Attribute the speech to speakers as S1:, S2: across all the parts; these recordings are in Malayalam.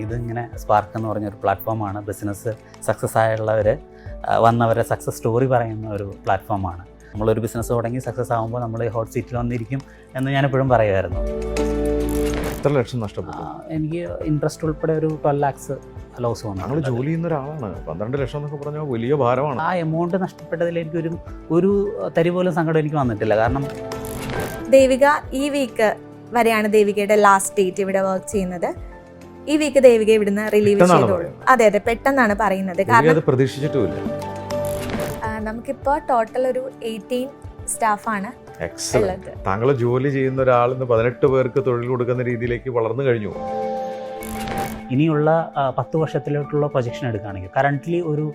S1: ഇതിങ്ങനെ സ്പാർക്ക് എന്ന് പറഞ്ഞൊരു പ്ലാറ്റ്ഫോമാണ്. ബിസിനസ് സക്സസ് ആയുള്ളവർ വന്നവരെ സക്സസ് സ്റ്റോറി പറയുന്ന ഒരു പ്ലാറ്റ്ഫോമാണ്. നമ്മളൊരു ബിസിനസ് തുടങ്ങി സക്സസ് ആകുമ്പോൾ നമ്മൾ ഹോട്ട് സീറ്റിൽ വന്നിരിക്കും എന്ന് ഞാനെപ്പോഴും പറയുമായിരുന്നു.
S2: എത്ര ലക്ഷം നഷ്ടപ്പെട്ടു?
S1: എനിക്ക് ഇൻട്രസ്റ്റ് ഉൾപ്പെടെ ഒരു 12 lakhs ലോസ് വന്നു.
S2: ഞങ്ങൾ ജോലി ചെയ്യുന്ന ഒരാളാണ്. 12 ലക്ഷം എന്നൊക്കെ പറഞ്ഞാൽ വലിയ ഭാരമാണ്.
S1: ആ എമൗണ്ട് നഷ്ടപ്പെട്ടതിൽ ഒരു തരി പോലും സങ്കടം എനിക്ക് വന്നിട്ടില്ല. കാരണം
S3: ദേവിക ഈ വീക്ക് വരെയാണ് ദേവികയുടെ ലാസ്റ്റ് ഡേറ്റ് ഇവിടെ വർക്ക് ചെയ്യുന്നത്. ഈ വീക്ക് ദേവിക ഇവിടുന്ന് റിലീവ് ചെയ്തോളൂ. അതെ പെട്ടെന്നാണ് പറയുന്നത്. കാരണം
S2: പ്രതീക്ഷിച്ചിട്ടുമില്ല.
S3: നമുക്കിപ്പോ ടോട്ടൽ ഒരു 18 സ്റ്റാഫാണ് ഉള്ളത്.
S2: താങ്കൾ ജോലി ചെയ്യുന്ന ഒരാളിന്ന് 18 പേർക്ക് തൊഴിൽ കൊടുക്കുന്ന രീതിയിലേക്ക് വളർന്നു കഴിഞ്ഞു.
S1: ഇനിയുള്ള 10 വർഷത്തിലോട്ടുള്ള പ്രൊജക്ഷൻ എടുക്കുകയാണെങ്കിൽ കറൻ്റ്ലി ഒരു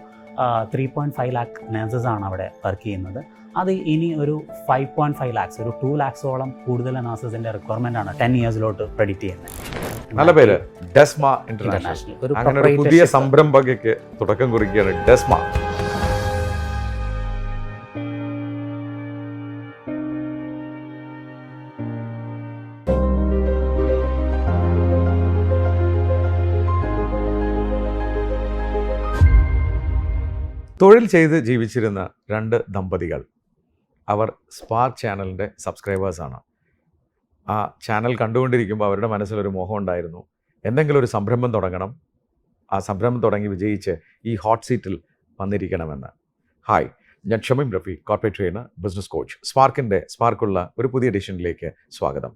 S1: 3.5 lakh നഴ്സസ് ആണ് അവിടെ വർക്ക് ചെയ്യുന്നത്. അത് ഇനി ഒരു 5.5 lakhs, ഒരു 2 lakhsോളം കൂടുതൽ നഴ്സസിന്റെ റിക്വയർമെന്റ് ആണ് 10 yearsലോട്ട് പ്രെഡിക്റ്റ് ചെയ്യുന്നത്.
S2: നല്ല പേര്, ഡെസ്മ ഇന്റർനാഷണൽ. അങ്ങനെ ഒരു പുതിയ സംരംഭകയ്ക്ക് തുടക്കം കുറിക്കുകയാണ് ഡെസ്മ. തൊഴിൽ ചെയ്ത് ജീവിച്ചിരുന്ന 2 ദമ്പതികൾ, അവർ സ്പാർക്ക് ചാനലിൻ്റെ സബ്സ്ക്രൈബേഴ്സാണ്. ആ ചാനൽ കണ്ടുകൊണ്ടിരിക്കുമ്പോൾ അവരുടെ മനസ്സിലൊരു മോഹം ഉണ്ടായിരുന്നു, എന്തെങ്കിലും ഒരു സംരംഭം തുടങ്ങണം, ആ സംരംഭം തുടങ്ങി വിജയിച്ച് ഈ ഹോട്ട് സീറ്റിൽ വന്നിരിക്കണമെന്ന്. ഹായ്, ഞാൻ Shameem Rafi, corporate trainer, business coach. സ്പാർക്കുള്ള ഒരു പുതിയ എഡിഷനിലേക്ക് സ്വാഗതം.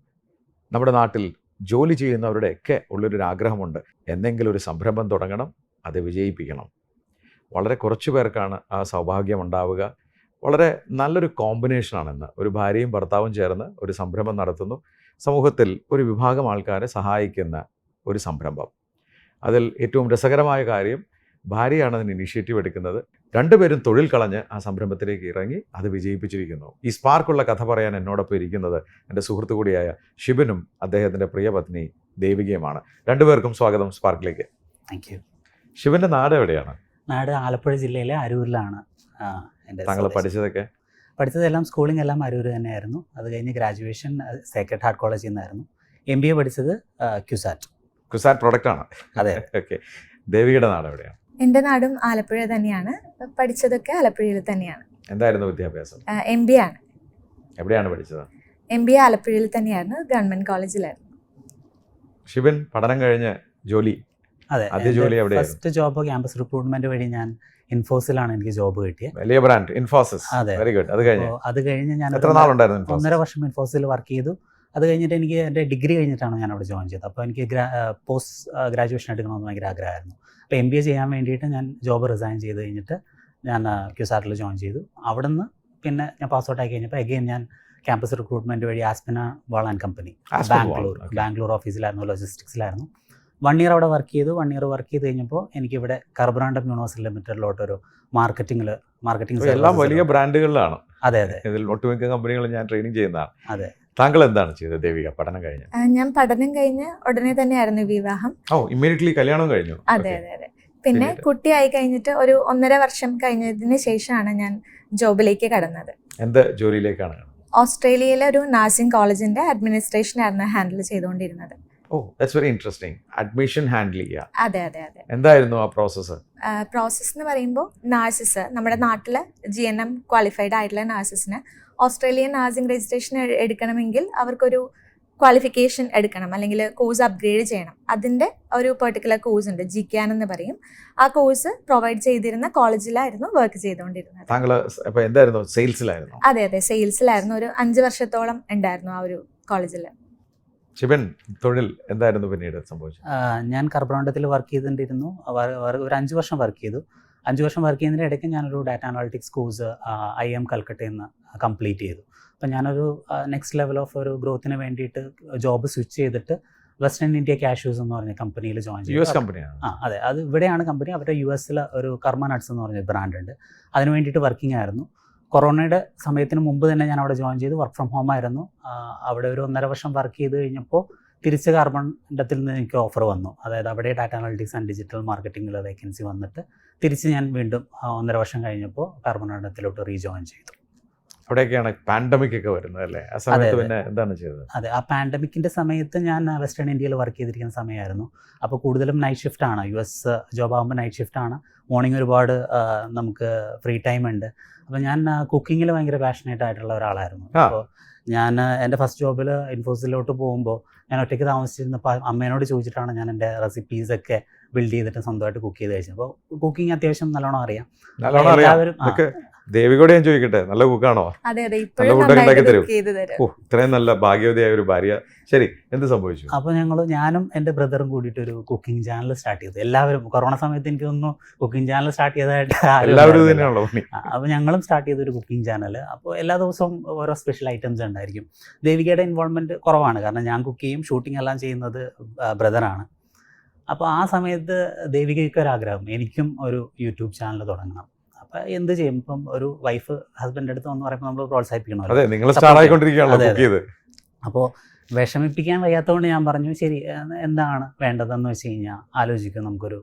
S2: നമ്മുടെ നാട്ടിൽ ജോലി ചെയ്യുന്നവരുടെയൊക്കെ ഉള്ളൊരു ആഗ്രഹമുണ്ട്, എന്തെങ്കിലും ഒരു സംരംഭം തുടങ്ങണം, അത് വിജയിപ്പിക്കണം. വളരെ കുറച്ച് പേർക്കാണ് ആ സൗഭാഗ്യം ഉണ്ടാവുക. വളരെ നല്ലൊരു കോമ്പിനേഷനാണെന്ന്. ഒരു ഭാര്യയും ഭർത്താവും ചേർന്ന് ഒരു സംരംഭം നടത്തുന്നു. സമൂഹത്തിൽ ഒരു വിഭാഗം ആൾക്കാരെ സഹായിക്കുന്ന ഒരു സംരംഭം. അതിൽ ഏറ്റവും രസകരമായ കാര്യം, ഭാര്യയാണ് അതിന് ഇനീഷ്യേറ്റീവ് എടുക്കുന്നത്. 2 പേരും തൊഴിൽ കളഞ്ഞ് ആ സംരംഭത്തിലേക്ക് ഇറങ്ങി അത് വിജയിപ്പിച്ചിരിക്കുന്നു. ഈ സ്പാർക്കുള്ള കഥ പറയാൻ എന്നോടൊപ്പം ഇരിക്കുന്നത് എൻ്റെ സുഹൃത്തു കൂടിയായ ഷിബിനും അദ്ദേഹത്തിൻ്റെ പ്രിയപത്നി ദേവികയുമാണ്. 2 പേർക്കും സ്വാഗതം സ്പാർക്കിലേക്ക്.
S1: Thank you.
S2: ഷിബിൻ്റെ നാട് എവിടെയാണ്?
S1: നാട് ആലപ്പുഴ ജില്ലയിലെ അരൂരിലാണ്.
S2: താങ്കൾ
S1: പഠിച്ചതെല്ലാം സ്കൂളിംഗ് എല്ലാം അരൂർ തന്നെയായിരുന്നു. അത് കഴിഞ്ഞ് ഗ്രാജുവേഷൻ സേക്രഡ് ഹാർട്ട് കോളേജിൽ നിന്നായിരുന്നു. MBA പഠിച്ചത് ക്യുസാറ്റ് പ്രോഡക്റ്റ് ആണ്. അതെ.
S2: ഓക്കെ. ദേവികയുടെ നാട് എവിടെയാണ്?
S3: എൻ്റെ നാടും ആലപ്പുഴ തന്നെയാണ്. പഠിച്ചതൊക്കെ ആലപ്പുഴയിൽ തന്നെയാണ്.
S2: എന്തായിരുന്നു വിദ്യാഭ്യാസം?
S3: MBA ആണ്.
S2: എവിടെയാണ് പഠിച്ചത്?
S3: MBA ആലപ്പുഴയിൽ തന്നെയായിരുന്നു, ഗവൺമെന്റ് കോളേജിലായിരുന്നു.
S2: ഷിബിൻ പഠനം കഴിഞ്ഞ് ജോലി?
S1: അതെ, ഫസ്റ്റ് ജോബ് ക്യാമ്പസ് റിക്രൂട്ട്മെന്റ് വഴി ഞാൻ ഇൻഫോസിലാണ് എനിക്ക് ജോബ് കിട്ടിയത്.
S2: വലിയ ബ്രാൻഡ് ഇൻഫോസിസ്.
S1: അതെ,
S2: വെരി ഗുഡ്. അത് കഴിഞ്ഞ്
S1: ഞാൻ
S2: എത്ര നാളുണ്ടായിരുന്നു?
S1: 1.5 വർഷം ഇൻഫോസിൽ വർക്ക് ചെയ്തു. അത് കഴിഞ്ഞിട്ട് എനിക്ക് എൻ്റെ ഡിഗ്രി കഴിഞ്ഞിട്ടാണ് ഞാൻ അവിടെ ജോയിൻ ചെയ്തത്. അപ്പോൾ എനിക്ക് പോസ്റ്റ് ഗ്രാജുവേഷൻ എടുക്കണമെന്ന് ഭയങ്കര ആഗ്രഹമായിരുന്നു. അപ്പോൾ MBA ചെയ്യാൻ വേണ്ടിയിട്ട് ഞാൻ ജോബ് റിസൈൻ ചെയ്ത് കഴിഞ്ഞിട്ട് ഞാൻ ക്യുസാറ്റിൽ ജോയിൻ ചെയ്തു. അവിടെ നിന്ന് പിന്നെ ഞാൻ പാസ് ഔട്ട് ആയി കഴിഞ്ഞപ്പോൾ അഗെയിൻ ഞാൻ ക്യാമ്പസ് റിക്രൂട്ട്മെന്റ് വഴി Aspinwall and company Bangalore ഓഫീസിലായിരുന്നു, ലോജിസ്റ്റിക്സിലായിരുന്നു. 1 year അവിടെ വർക്ക് ചെയ്തു. 1 year വർക്ക് ചെയ്ത് കഴിഞ്ഞപ്പോൾ എനിക്കിവിടെ കാർബറാണ്ടം യൂണിവേഴ്സിറ്റി ലിമിറ്റഡിലോട്ടൊരു മാർക്കറ്റിംഗ്
S2: എല്ലാം വലിയ ബ്രാൻഡുകളിലാണ്.
S1: അതെ.
S2: ഇതിൽ ഒട്ടുമിക്ക കമ്പനികളും ഞാൻ ട്രെയിനിങ് ചെയ്യുന്നതാണ്.
S1: അതെ.
S2: താങ്കൾ എന്താണ് ചെയ്തത് ദേവിക പഠനം കഴിഞ്ഞ്?
S3: ഞാൻ പഠനം കഴിഞ്ഞ് ഉടനെ തന്നെയായിരുന്നു വിവാഹം.
S2: ഇമ്മീഡിയറ്റ്ലി കല്യാണം കഴിഞ്ഞു?
S3: അതെ. പിന്നെ കുട്ടിയായി കഴിഞ്ഞിട്ട് ഒരു 1.5 വർഷം കഴിഞ്ഞതിന് ശേഷമാണ് ഞാൻ ജോബിലേക്ക് കടന്നത്.
S2: എന്ത് ജോലിയിലേക്കാണ്?
S3: ഓസ്ട്രേലിയയിലെ ഒരു നഴ്സിംഗ് കോളേജിന്റെ അഡ്മിനിസ്ട്രേഷൻ ആയിരുന്നു ഹാൻഡിൽ ചെയ്തുകൊണ്ടിരുന്നത്.
S2: That's very interesting. Admission handle ചെയ്യുക.
S3: അതെ.
S2: എന്തായിരുന്നു ആ പ്രോസസ്സ്
S3: എന്ന് പറയുമ്പോൾ നഴ്സസ്, നമ്മുടെ നാട്ടിലെ GNM ക്വാളിഫൈഡ് ആയിട്ടുള്ള നഴ്സസിന് ഓസ്ട്രേലിയൻ നഴ്സിംഗ് രജിസ്ട്രേഷൻ എടുക്കണമെങ്കിൽ അവർക്കൊരു ക്വാളിഫിക്കേഷൻ എടുക്കണം, അല്ലെങ്കിൽ കോഴ്സ് അപ്ഗ്രേഡ് ചെയ്യണം. അതിൻ്റെ ഒരു പെർട്ടിക്കുലർ കോഴ്സ് ഉണ്ട്, GCAN എന്ന് പറയും. ആ കോഴ്സ് പ്രൊവൈഡ് ചെയ്തിരുന്ന കോളേജിലായിരുന്നു വർക്ക് ചെയ്തുകൊണ്ടിരുന്നത്.
S2: താങ്കൾ എന്തായിരുന്നു? സെയിൽസിലായിരുന്നു?
S3: അതെ, സെയിൽസിലായിരുന്നു. ഒരു 5 വർഷത്തോളം ഉണ്ടായിരുന്നു ആ ഒരു കോളേജിൽ.
S2: ശിവൻ, തൊഴിൽ എന്തായിരുന്നു പിന്നീട് സംഭവിച്ചത്?
S1: ഞാൻ കാർബറാണ്ടത്തിൽ വർക്ക് ചെയ്തിട്ടുണ്ടിരുന്നു. ഒരു 5 വർഷം വർക്ക് ചെയ്തു. 5 വർഷം വർക്ക് ചെയ്യുന്നതിൻ്റെ ഇടയ്ക്ക് ഞാനൊരു ഡാറ്റ അനാലിറ്റിക്സ് കോഴ്സ് IIM കൽക്കട്ടയിൽ നിന്ന് കംപ്ലീറ്റ് ചെയ്തു. അപ്പം ഞാനൊരു നെക്സ്റ്റ് ലെവൽ ഓഫ് ഒരു ഗ്രോത്തിന് വേണ്ടിയിട്ട് ജോബ് സ്വിച്ച് ചെയ്തിട്ട് വെസ്റ്റേൺ ഇന്ത്യ കാഷ്യൂസ് എന്ന് പറഞ്ഞ കമ്പനിയിൽ ജോയിൻ ചെയ്തു.
S2: US കമ്പനിയാണ്?
S1: അതെ, അത് ഇവിടെയാണ് കമ്പനി. അവരുടെ US ഒരു കർമ്മ നട്ട്സ് എന്ന് പറഞ്ഞ ബ്രാൻഡ് ഉണ്ട്. അതിന് വേണ്ടിയിട്ട് വർക്കിംഗ് ആയിരുന്നു. കൊറോണയുടെ സമയത്തിന് മുമ്പ് തന്നെ ഞാൻ അവിടെ ജോയിൻ ചെയ്തു. വർക്ക് ഫ്രം ഹോം ആയിരുന്നു. അവിടെ ഒരു 1.5 വർഷം വർക്ക് ചെയ്ത് കഴിഞ്ഞപ്പോൾ തിരിച്ച് കാർബറാണ്ടത്തിൽ നിന്ന് എനിക്ക് ഓഫർ വന്നു. അതായത് അവിടെ ഡാറ്റ അനാലിറ്റിക്സ് ആൻഡ് ഡിജിറ്റൽ മാർക്കറ്റിംഗിൽ വേക്കൻസി വന്നിട്ട് തിരിച്ച് ഞാൻ വീണ്ടും 1.5 വർഷം കഴിഞ്ഞപ്പോൾ കാർബറാണ്ടത്തിലോട്ട് റീജോയിൻ ചെയ്തു.
S2: അവിടെയൊക്കെയാണ് പാൻഡമിക് ഒക്കെ വരുന്നത് അല്ലേ? ആ സമയത്ത്
S1: അതെ.
S2: പിന്നെ എന്താണ് ചെയ്തത്?
S1: അതെ, ആ പാൻഡമിക്കിൻ്റെ സമയത്ത് ഞാൻ വെസ്റ്റേൺ ഇന്ത്യയിൽ വർക്ക് ചെയ്തിരിക്കുന്ന സമയമായിരുന്നു. അപ്പോൾ കൂടുതലും നൈറ്റ് ഷിഫ്റ്റാണ്. US ജോബ് ആകുമ്പോൾ നൈറ്റ് ഷിഫ്റ്റാണ്. മോർണിംഗ് ഒരുപാട് നമുക്ക് ഫ്രീ ടൈം ഉണ്ട്. അപ്പോൾ ഞാൻ കുക്കിങ്ങിൽ ഭയങ്കര പാഷനേറ്റ് ആയിട്ടുള്ള ഒരാളായിരുന്നു.
S2: ആ.
S1: അപ്പോൾ ഞാൻ എൻ്റെ ഫസ്റ്റ് ജോബിൽ ഇൻഫോസിസിലോട്ട് പോകുമ്പോൾ ഞാൻ ഒറ്റയ്ക്ക് താമസിച്ചിരുന്നപ്പോൾ അമ്മേനോട് ചോദിച്ചിട്ടാണ് ഞാൻ എൻ്റെ റെസിപ്പീസൊക്കെ ബിൽഡ് ചെയ്തിട്ട് സ്വന്തമായിട്ട് കുക്ക് ചെയ്ത് കഴിച്ചത്. അപ്പോൾ കുക്കിംഗ് അത്യാവശ്യം നല്ലോണം അറിയാം.
S2: നല്ലോണം അറിയാം.
S1: എല്ലാവരും
S2: ഇതൊക്കെ ദേവികയോട് ഞാൻ ചോദിക്കട്ടെ, നല്ല കുക്കാണോ?
S3: അതെ
S2: നല്ല
S3: ഇപ്പോഴും
S2: ഫുഡൊക്കെ ഉണ്ടാക്കി
S3: നന്നായിട്ട്
S2: തരും.
S3: cook ചെയ്ത് തരും.
S2: ഓ, ഇത്രയും നല്ല ഭാഗ്യവതിയായ ഒരു ഭാര്യ. ശരി, എന്ത് സംഭവിച്ചു?
S1: അപ്പോൾ ഞാനും എൻ്റെ ബ്രദറും കൂടിയിട്ട് ഒരു കുക്കിംഗ് ചാനൽ സ്റ്റാർട്ട് ചെയ്തു. എല്ലാവരും കൊറോണ സമയത്ത് എനിക്ക് തോന്നുന്നു കുക്കിംഗ് ചാനൽ സ്റ്റാർട്ട് ചെയ്തതായിട്ട് ആരും
S2: എല്ലാവരും ഇത്
S1: ഉണ്ടായിരുന്നില്ല.
S2: തന്നെയാണല്ലോ പണി.
S1: അപ്പോൾ ഞങ്ങളും സ്റ്റാർട്ട് ചെയ്തൊരു കുക്കിംഗ് ചാനൽ. അപ്പോൾ എല്ലാ ദിവസവും ഓരോ സ്പെഷ്യൽ ഐറ്റംസ് ഉണ്ടായിരിക്കും. ദേവികയുടെ ഇൻവോൾവ്മെൻറ്റ് കുറവാണ്, കാരണം ഞാൻ കുക്ക് ചെയ്യും, ഷൂട്ടിംഗ് എല്ലാം ചെയ്യുന്നത് ബ്രദറാണ്. അപ്പോൾ ആ സമയത്ത് ദേവികയ്ക്ക് ഒരാഗ്രഹം, എനിക്കും ഒരു യൂട്യൂബ് ചാനൽ തുടങ്ങണം. അപ്പോൾ എന്ത് ചെയ്യും, ഇപ്പം ഒരു വൈഫ് ഹസ്ബൻഡ് അടുത്ത് വന്ന് പറയുമ്പോൾ നമ്മൾ പ്രോത്സാഹിപ്പിക്കണമല്ലോ.
S2: അതെ, നിങ്ങൾ
S1: Support
S2: സ്റ്റാർ ആയിക്കൊണ്ടിരിക്കുകയാണല്ലോ
S1: അതെ,
S2: കുക്ക് ചെയ്ത്.
S1: അപ്പോൾ വിഷമിപ്പിക്കാൻ വയ്യാത്തതുകൊണ്ട് ഞാൻ പറഞ്ഞു, ശരി എന്താണ് വേണ്ടതെന്ന് വെച്ച് കഴിഞ്ഞാൽ ആലോചിക്കും, നമുക്കൊരു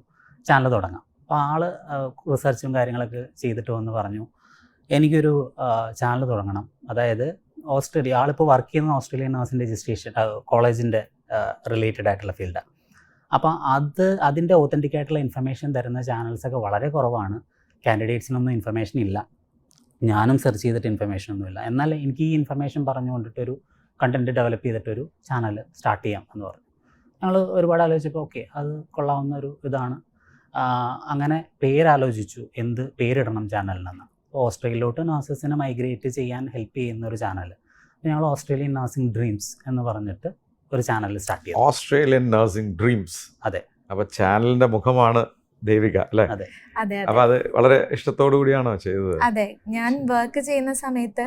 S1: ചാനൽ തുടങ്ങാം. അപ്പോൾ ആള് റിസർച്ചും കാര്യങ്ങളൊക്കെ ചെയ്തിട്ട് വന്ന് പറഞ്ഞു, എനിക്കൊരു ചാനൽ തുടങ്ങണം. അതായത് ആളിപ്പോൾ വർക്ക് ചെയ്യുന്ന ഓസ്ട്രേലിയൻ നഴ്സിംഗ് രജിസ്ട്രേഷൻ കോളേജിൻ്റെ റിലേറ്റഡ് ആയിട്ടുള്ള ഫീൽഡാണ്. അപ്പോൾ അതിൻ്റെ ഓതൻറ്റിക് ആയിട്ടുള്ള ഇൻഫർമേഷൻ തരുന്ന ചാനൽസൊക്കെ വളരെ കുറവാണ്. കാൻഡിഡേറ്റ്സിനൊന്നും ഇൻഫർമേഷൻ ഇല്ല, ഞാനും സെർച്ച് ചെയ്തിട്ട് ഇൻഫർമേഷൻ ഒന്നുമില്ല. എന്നാൽ എനിക്ക് ഈ ഇൻഫർമേഷൻ പറഞ്ഞുകൊണ്ടിട്ടൊരു കണ്ടൻറ്റ് ഡെവലപ്പ് ചെയ്തിട്ടൊരു ചാനൽ സ്റ്റാർട്ട് ചെയ്യാം എന്ന് പറഞ്ഞു. ഞങ്ങൾ ഒരുപാട് ആലോചിച്ചപ്പോൾ ഓക്കെ, അത് കൊള്ളാവുന്ന ഒരു ഇതാണ്. അങ്ങനെ പേരാലോചിച്ചു, എന്ത് പേരിടണം ചാനലിനെന്ന്. അപ്പോൾ ഓസ്ട്രേലിയയിലോട്ട് നഴ്സസിനെ മൈഗ്രേറ്റ് ചെയ്യാൻ ഹെൽപ്പ് ചെയ്യുന്ന ഒരു ചാനൽ. ഞങ്ങൾ ഓസ്ട്രേലിയൻ നഴ്സിംഗ് ഡ്രീംസ് എന്ന് പറഞ്ഞിട്ട് ഒരു ചാനൽ സ്റ്റാർട്ട് ചെയ്തു.
S2: Australian nursing dreams.
S1: അതെ.
S2: അപ്പോൾ ചാനലിന്റെ മുഖമാണ് ദേവിക അല്ലേ?
S1: അതെ.
S3: അതെ
S2: അപ്പൊ അത് വളരെ ഇഷ്ടത്തോടു കൂടിയാണോ ചെയ്തത്?
S3: അതെ, ഞാൻ വർക്ക് ചെയ്യുന്ന സമയത്ത്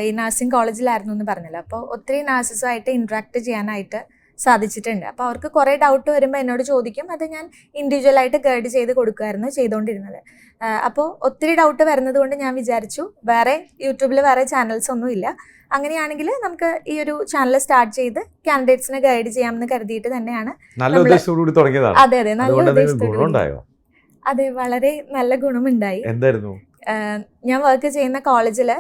S3: ഈ നഴ്സിംഗ് കോളേജിലായിരുന്നു എന്ന് പറഞ്ഞല്ലോ. അപ്പോൾ ഒത്തിരി നഴ്സസുമായിട്ട് ഇൻട്രാക്ട് ചെയ്യാനായിട്ട് സാധിച്ചിട്ടുണ്ട്. അപ്പോൾ അവർക്ക് കുറേ ഡൗട്ട് വരുമ്പോൾ എന്നോട് ചോദിക്കും, അത് ഞാൻ ഇൻഡിവിജ്വലായിട്ട് ഗൈഡ് ചെയ്ത് കൊടുക്കുമായിരുന്നു ചെയ്തുകൊണ്ടിരുന്നത്. അപ്പോൾ ഒത്തിരി ഡൗട്ട് വരുന്നത് കൊണ്ട് ഞാൻ വിചാരിച്ചു, വേറെ യൂട്യൂബിൽ വേറെ ചാനൽസ് ഒന്നും ഇല്ല, അങ്ങനെയാണെങ്കിൽ നമുക്ക് ഈ ഒരു ചാനൽ സ്റ്റാർട്ട് ചെയ്ത് കാൻഡിഡേറ്റ്സിനെ ഗൈഡ് ചെയ്യാമെന്ന് കരുതിയിട്ട് തന്നെയാണ്.
S2: നല്ല ഉദ്ദേശത്തോടുകൂടി തുടങ്ങിയതാണ്.
S3: അതെ അതെ, നല്ല ഉദ്ദേശത്തോടെ.
S2: ഗുണമുണ്ടായോ?
S3: അതെ, വളരെ നല്ല ഗുണമുണ്ടായി.
S2: എന്തായിരുന്നു?
S3: ഞാൻ വർക്ക് ചെയ്യുന്ന കോളേജിൽ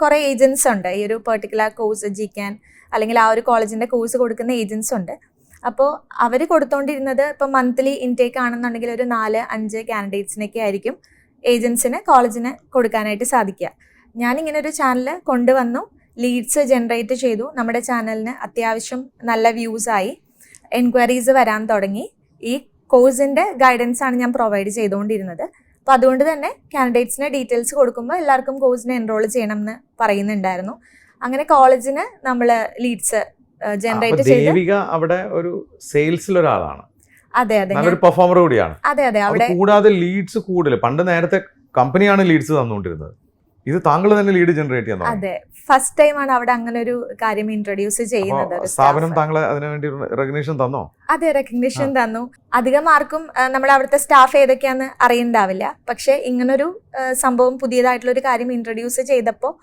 S3: കുറേ ഏജൻസ് ഉണ്ട്. ഈ ഒരു പെർട്ടിക്കുലർ കോഴ്സ് GCAN അല്ലെങ്കിൽ ആ ഒരു കോളേജിൻ്റെ കോഴ്സ് കൊടുക്കുന്ന ഏജൻസ് ഉണ്ട്. അപ്പോൾ അവർ കൊടുത്തോണ്ടിരുന്നത് ഇപ്പോൾ മന്ത്ലി ഇൻടേക്ക് ആണെന്നുണ്ടെങ്കിൽ ഒരു 4-5 കാൻഡിഡേറ്റ്സിനൊക്കെ ആയിരിക്കും ഏജൻസിന് കോളേജിന് കൊടുക്കാനായിട്ട് സാധിക്കുക. ഞാനിങ്ങനെ ഒരു ചാനൽ കൊണ്ടുവന്നു, ലീഡ്സ് ജനറേറ്റ് ചെയ്തു. നമ്മുടെ ചാനലിന് അത്യാവശ്യം നല്ല വ്യൂസായി, എൻക്വയറീസ് വരാൻ തുടങ്ങി. ഈ കോഴ്സിൻ്റെ ഗൈഡൻസ് ആണ് ഞാൻ പ്രൊവൈഡ് ചെയ്തുകൊണ്ടിരുന്നത്. അപ്പോൾ അതുകൊണ്ട് തന്നെ കാൻഡിഡേറ്റ്സിന് ഡീറ്റെയിൽസ് കൊടുക്കുമ്പോൾ എല്ലാവർക്കും കോഴ്സിന് എൻറോൾ ചെയ്യണം എന്ന് പറയുന്നുണ്ടായിരുന്നു. അങ്ങനെ കോളേജിന് നമ്മൾ ലീഡ്സ് ജനറേറ്റ് ചെയ്ത്.
S2: ദേവിക അവിടെ ഒരു സെയിൽസിൽ ഒരാളാണ്.
S3: അതെ അതെ,
S2: നല്ലൊരു പെർഫോമർ കൂടിയാണ്.
S3: അതെ അതെ. അവിടെ
S2: കൂടാതെ ലീഡ്സ് കൂടുതൽ, പണ്ട് നേരത്തെ കമ്പനിയാണ് ലീഡ്സ് തന്നുകൊണ്ടിരുന്നത്, ഇത് താങ്കൾ തന്നെ ലീഡ് ജനറേറ്റ് ചെയ്യാൻ തുടങ്ങി.
S3: അതെ, ഫസ്റ്റ് ടൈമാണ് അവിടെ അങ്ങനെ ഒരു കാര്യം ഇൻട്രൊഡ്യൂസ് ചെയ്യുന്നത്. ഒരു
S2: സ്ഥാപനം
S3: staff.
S2: താങ്കളെ അതിനുവേണ്ടി റെക്കഗ്നീഷൻ തന്നോ?
S3: അതെ, റെക്കഗ്നിഷൻ തന്നു. അധികം ആർക്കും നമ്മുടെ അവിടുത്തെ സ്റ്റാഫ് ഏതൊക്കെയാന്ന് അറിയണ്ടാവില്ല. പക്ഷെ ഇങ്ങനൊരു സംഭവം, പുതിയതായിട്ടുള്ള ഒരു കാര്യം ഇൻട്രൊഡ്യൂസ് ചെയ്തപ്പോൾ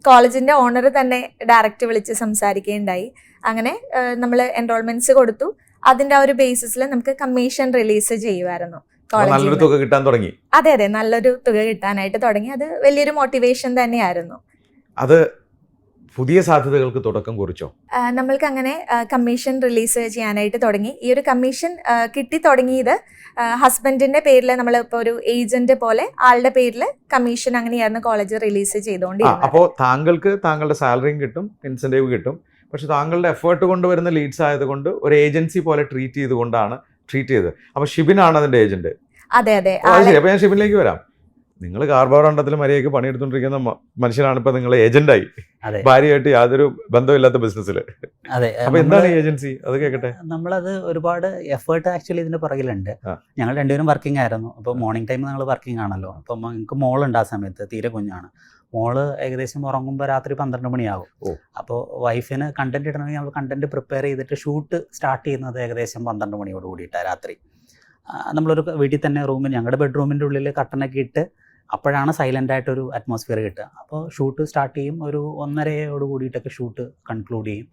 S3: കോളേജിന്റെ ഓണർ തന്നെ ഡയറക്റ്റ് വിളിച്ച് സംസാരിക്കുകയുണ്ടായി. അങ്ങനെ നമ്മൾ എൻറോൾമെന്റ്സ് കൊടുത്തു. അതിന്റെ ആ ഒരു ബേസിസിൽ നമുക്ക് കമ്മീഷൻ റിലീസ് ചെയ്യുമായിരുന്നു
S2: നല്ലൊരു തുക കിട്ടാൻ തുടങ്ങി.
S3: അതെ അതെ, നല്ലൊരു തുക കിട്ടാനായിട്ട് തുടങ്ങി. അത് വലിയൊരു മോട്ടിവേഷൻ തന്നെയായിരുന്നു.
S2: അത് പുതിയ സാധ്യതകൾക്ക് തുടക്കം കുറിച്ചോ?
S3: നമ്മൾക്ക് അങ്ങനെ കമ്മീഷൻ റിലീസ് ചെയ്യാനായിട്ട് തുടങ്ങി. ഈ ഒരു കമ്മീഷൻ കിട്ടി തുടങ്ങിയത് ഹസ്ബൻഡിന്റെ പേരിൽ, നമ്മൾ ഇപ്പോൾ ഒരു ഏജന്റ് പോലെ ആളുടെ പേരിൽ കമ്മീഷൻ അങ്ങനെയായിരുന്നു കോളേജ് റിലീസ് ചെയ്തുകൊണ്ടിരുന്നത്.
S2: അപ്പോൾ താങ്കൾക്ക് താങ്കളുടെ സാലറിയും കിട്ടും, ഇൻസെന്റീവ് കിട്ടും. പക്ഷെ താങ്കളുടെ എഫേർട്ട് കൊണ്ടുവരുന്ന ലീഡ്സ് ആയതുകൊണ്ട് ഒരു ഏജൻസി പോലെ ട്രീറ്റ് ചെയ്തുകൊണ്ടാണ് ട്രീറ്റ് ചെയ്തത്. അപ്പൊ ഷിബിനാണ് അതിന്റെ ഏജന്റ്.
S3: അതെ അതെ.
S2: ശരി, അപ്പൊ ഞാൻ ഷിബിനിലേക്ക് വരാം. നിങ്ങൾ കാർബാർ അണ്ടത്തിൽ മര്യാദയ്ക്ക് പണിയെടുത്തോണ്ടിരിക്കുന്ന മനുഷ്യനാണ് ഇപ്പൊ നിങ്ങൾ ഏജന്റായി, ഭാര്യയായിട്ട് യാതൊരു ബന്ധമില്ലാത്ത ബിസിനസ്സിൽ.
S1: അതെ.
S2: അപ്പൊ എന്താണ് ഏജൻസി? അത് കേൾക്കട്ടെ.
S1: നമ്മളത് ഒരുപാട് എഫേർട്ട് ആക്ച്വലി ഇതിന്റെ പുറകിലുണ്ട്. ഞങ്ങൾ രണ്ടുപേരും വർക്കിംഗ് ആയിരുന്നു. അപ്പോൾ മോർണിംഗ് ടൈം ഞങ്ങൾ വർക്കിംഗ് ആണല്ലോ. അപ്പം ഞങ്ങൾക്ക് മോളുണ്ട് ആ സമയത്ത്, തീരെ കുഞ്ഞാണ്. മോള് ഏകദേശം ഉറങ്ങുമ്പോൾ രാത്രി 12 മണിയാകും. അപ്പോൾ വൈഫിന് കണ്ടന്റ് ഇടണമെങ്കിൽ നമ്മൾ കണ്ടന്റ് പ്രിപ്പയർ ചെയ്തിട്ട് ഷൂട്ട് സ്റ്റാർട്ട് ചെയ്യുന്നത് ഏകദേശം 12 മണിയോട് കൂടിയിട്ടാണ് രാത്രി. നമ്മളൊരു വീട്ടിൽ തന്നെ റൂമിൽ, ഞങ്ങളുടെ ബെഡ്റൂമിൻ്റെ ഉള്ളിൽ കട്ടനൊക്കെ ഇട്ട്, അപ്പോഴാണ് സൈലൻ്റ് ആയിട്ടൊരു അറ്റ്മോസ്ഫിയർ കിട്ടുക. അപ്പോൾ ഷൂട്ട് സ്റ്റാർട്ട് ചെയ്യും, ഒരു 1:30 കൂടിയിട്ടൊക്കെ ഷൂട്ട് കൺക്ലൂഡ് ചെയ്യും.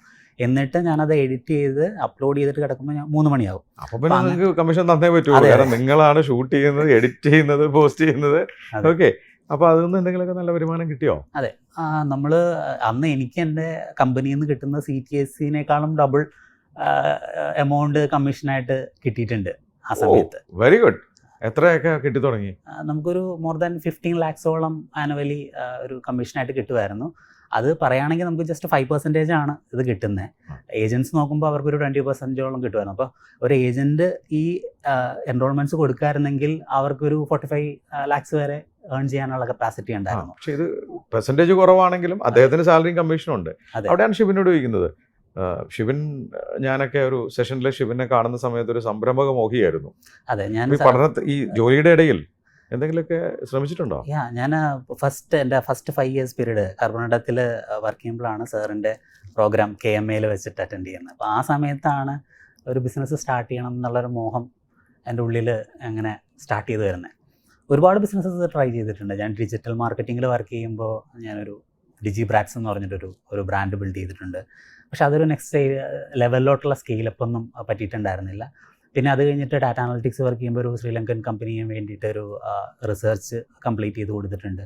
S1: എന്നിട്ട് ഞാനത് എഡിറ്റ് ചെയ്ത് അപ്ലോഡ് ചെയ്തിട്ട് കിടക്കുമ്പോൾ 3 മണിയാവും.
S2: അപ്പോൾ പിന്നെ നിങ്ങൾക്ക് കമ്മീഷൻ തന്നേ പറ്റുള്ളൂ, കാരണം നിങ്ങളാണ് ഷൂട്ട് ചെയ്യുന്നത്, എഡിറ്റ് ചെയ്യുന്നത്, പോസ്റ്റ് ചെയ്യുന്നത്. ഓക്കെ, അപ്പോൾ അതിൽ നിന്ന് എന്തെങ്കിലുമൊക്കെ നല്ല വരുമാനം കിട്ടിയോ?
S1: നമ്മൾ അന്ന് എനിക്ക് എൻ്റെ കമ്പനിയിൽ നിന്ന് കിട്ടുന്ന CTSനേക്കാളും ഡബിൾ എമൗണ്ട് കമ്മീഷനായിട്ട് കിട്ടിയിട്ടുണ്ട് ആ സമയത്ത്.
S2: Very good. എത്രയൊക്കെ കിട്ടി തുടങ്ങി?
S1: നമുക്കൊരു മോർ ദാൻ 15 lakhsോളം ആനുവലി ഒരു കമ്മീഷനായിട്ട് കിട്ടുമായിരുന്നു. അത് പറയുകയാണെങ്കിൽ നമുക്ക് ജസ്റ്റ് 5% ആണ് ഇത് കിട്ടുന്നത്. ഏജൻസ് നോക്കുമ്പോൾ അവർക്കൊരു 20%ഓളം കിട്ടുമായിരുന്നു. അപ്പോൾ ഒരു ഏജൻറ്റ് ഈ എൻറോൾമെൻറ്റ്സ് കൊടുക്കാറുണ്ടെങ്കിൽ അവർക്കൊരു 45 lakhs വരെ ഏൺ ചെയ്യാനുള്ള കപ്പാസിറ്റി ഉണ്ടായിരുന്നു.
S2: പക്ഷേ ഇത് പെർസെൻറ്റേജ് കുറവാണെങ്കിലും അദ്ദേഹത്തിന് സാലറിയും കമ്മീഷനും ഉണ്ട്.
S1: അതെ.
S2: അവിടെയാണ് ഷിബിനോട് ചോദിക്കുന്നത്. ഷിബിൻ, ഞാനൊക്കെ ഒരു സെഷനിൽ ഷിബിനെ കാണുന്ന സമയത്ത് ഒരു സംരംഭക മോഹിയായിരുന്നു.
S1: അതെ, ഞാൻ
S2: ഈ പഠനത്തിൽ ഈ ജോലിയുടെ ഇടയിൽ എന്തെങ്കിലുമൊക്കെ ശ്രമിച്ചിട്ടുണ്ടോ?
S1: ഞാൻ എൻ്റെ ഫസ്റ്റ് 5 years പീരീഡ് കർബണഡത്തിൽ വർക്ക് ചെയ്യുമ്പോഴാണ് സാറിൻ്റെ പ്രോഗ്രാം KMAയിൽ വെച്ചിട്ട് അറ്റൻഡ് ചെയ്യുന്നത്. അപ്പോൾ ആ സമയത്താണ് ഒരു ബിസിനസ് സ്റ്റാർട്ട് ചെയ്യണം എന്നുള്ളൊരു മോഹം എൻ്റെ ഉള്ളിൽ അങ്ങനെ സ്റ്റാർട്ട് ചെയ്ത് വരുന്നത്. ഒരുപാട് ബിസിനസ്സസ് ട്രൈ ചെയ്തിട്ടുണ്ട്. ഞാൻ ഡിജിറ്റൽ മാർക്കറ്റിങ്ങിൽ വർക്ക് ചെയ്യുമ്പോൾ ഞാനൊരു ഡിജിബ്രാറ്റ്സ് എന്ന് പറഞ്ഞിട്ടൊരു ബ്രാൻഡ് ബിൽഡ് ചെയ്തിട്ടുണ്ട്. പക്ഷെ അതൊരു നെക്സ്റ്റ് ലെവലിലോട്ടുള്ള സ്കെയിലപ്പൊന്നും പറ്റിയിട്ടുണ്ടായിരുന്നില്ല. പിന്നെ അത് കഴിഞ്ഞിട്ട് ഡാറ്റ അനലിറ്റിക്സ് വർക്ക് ചെയ്യുമ്പോൾ ഒരു ശ്രീലങ്കൻ കമ്പനിക്ക് വേണ്ടിയിട്ട് ഒരു റിസർച്ച് കംപ്ലീറ്റ് ചെയ്ത് കൊടുത്തിട്ടുണ്ട്.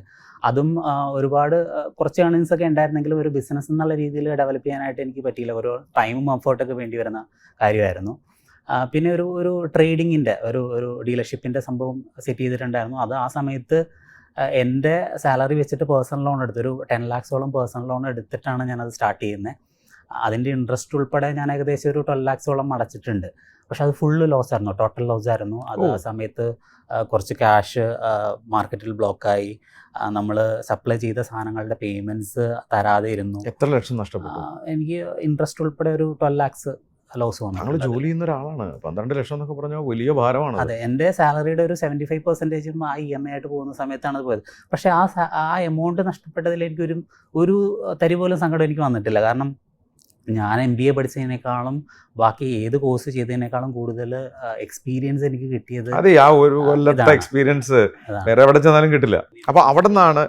S1: അതും ഒരുപാട് കുറച്ച് ഏർണിങ്സൊക്കെ ഉണ്ടായിരുന്നെങ്കിലും ഒരു ബിസിനസ് എന്നുള്ള രീതിയിൽ ഡെവലപ്പ് ചെയ്യാനായിട്ട് എനിക്ക് പറ്റിയില്ല. ഒരു ടൈമും എഫേർട്ടൊക്കെ വേണ്ടി വരുന്ന കാര്യമായിരുന്നു. പിന്നെ ഒരു ട്രേഡിങ്ങിൻ്റെ ഒരു ഡീലർഷിപ്പിൻ്റെ സംഭവം സെറ്റ് ചെയ്തിട്ടുണ്ടായിരുന്നു. അത് ആ സമയത്ത് എൻ്റെ സാലറി വെച്ചിട്ട് പേഴ്സണൽ ലോൺ എടുത്ത് ഒരു 10 lakhsോളം പേഴ്സണൽ ലോൺ എടുത്തിട്ടാണ് ഞാനത് സ്റ്റാർട്ട് ചെയ്യുന്നത്. അതിൻ്റെ ഇൻട്രസ്റ്റ് ഉൾപ്പെടെ ഞാൻ ഏകദേശം ഒരു 12 lakhsോളം അടച്ചിട്ടുണ്ട്. പക്ഷെ അത് ഫുള്ള് ലോസ് ആയിരുന്നു, ടോട്ടൽ ലോസ് ആയിരുന്നു. അത് ആ സമയത്ത് കുറച്ച് ക്യാഷ് മാർക്കറ്റിൽ ബ്ലോക്കായി. നമ്മൾ സപ്ലൈ ചെയ്ത സാധനങ്ങളുടെ പേയ്മെൻറ്റ്സ് തരാതെ ഇരുന്നു.
S2: എത്ര ലക്ഷം നഷ്ടപ്പെട്ടു?
S1: എനിക്ക് ഇൻട്രസ്റ്റ് ഉൾപ്പെടെ ഒരു 12 lakhs ലോസ് വന്നു.
S2: ഞങ്ങൾ ജോലി ചെയ്യുന്ന ഒരാളാണ്. 12 ലക്ഷം എന്നൊക്കെ പറഞ്ഞാൽ വലിയ ഭാരമാണ്.
S1: അതെ, എൻ്റെ സാലറിയുടെ ഒരു 75% ആ EMI ആയിട്ട് പോകുന്ന സമയത്താണ് അത് പോയത്. പക്ഷേ ആ എമൗണ്ട് നഷ്ടപ്പെട്ടതിൽ എനിക്കൊരു തരി പോലും സങ്കടം എനിക്ക് വന്നിട്ടില്ല. കാരണം ഞാൻ MBA പഠിച്ചതിനേക്കാളും ബാക്കി ഏത് കോഴ്സ് ചെയ്തതിനേക്കാളും കൂടുതൽ എക്സ്പീരിയൻസ് എനിക്ക് കിട്ടിയത്.
S2: അതെ, ആ ഒരു കൊല്ലത്തെ എക്സ്പീരിയൻസ് വേറെ എവിടെ ചെന്നാലും കിട്ടില്ല. അപ്പോൾ അവിടെ നിന്നാണ്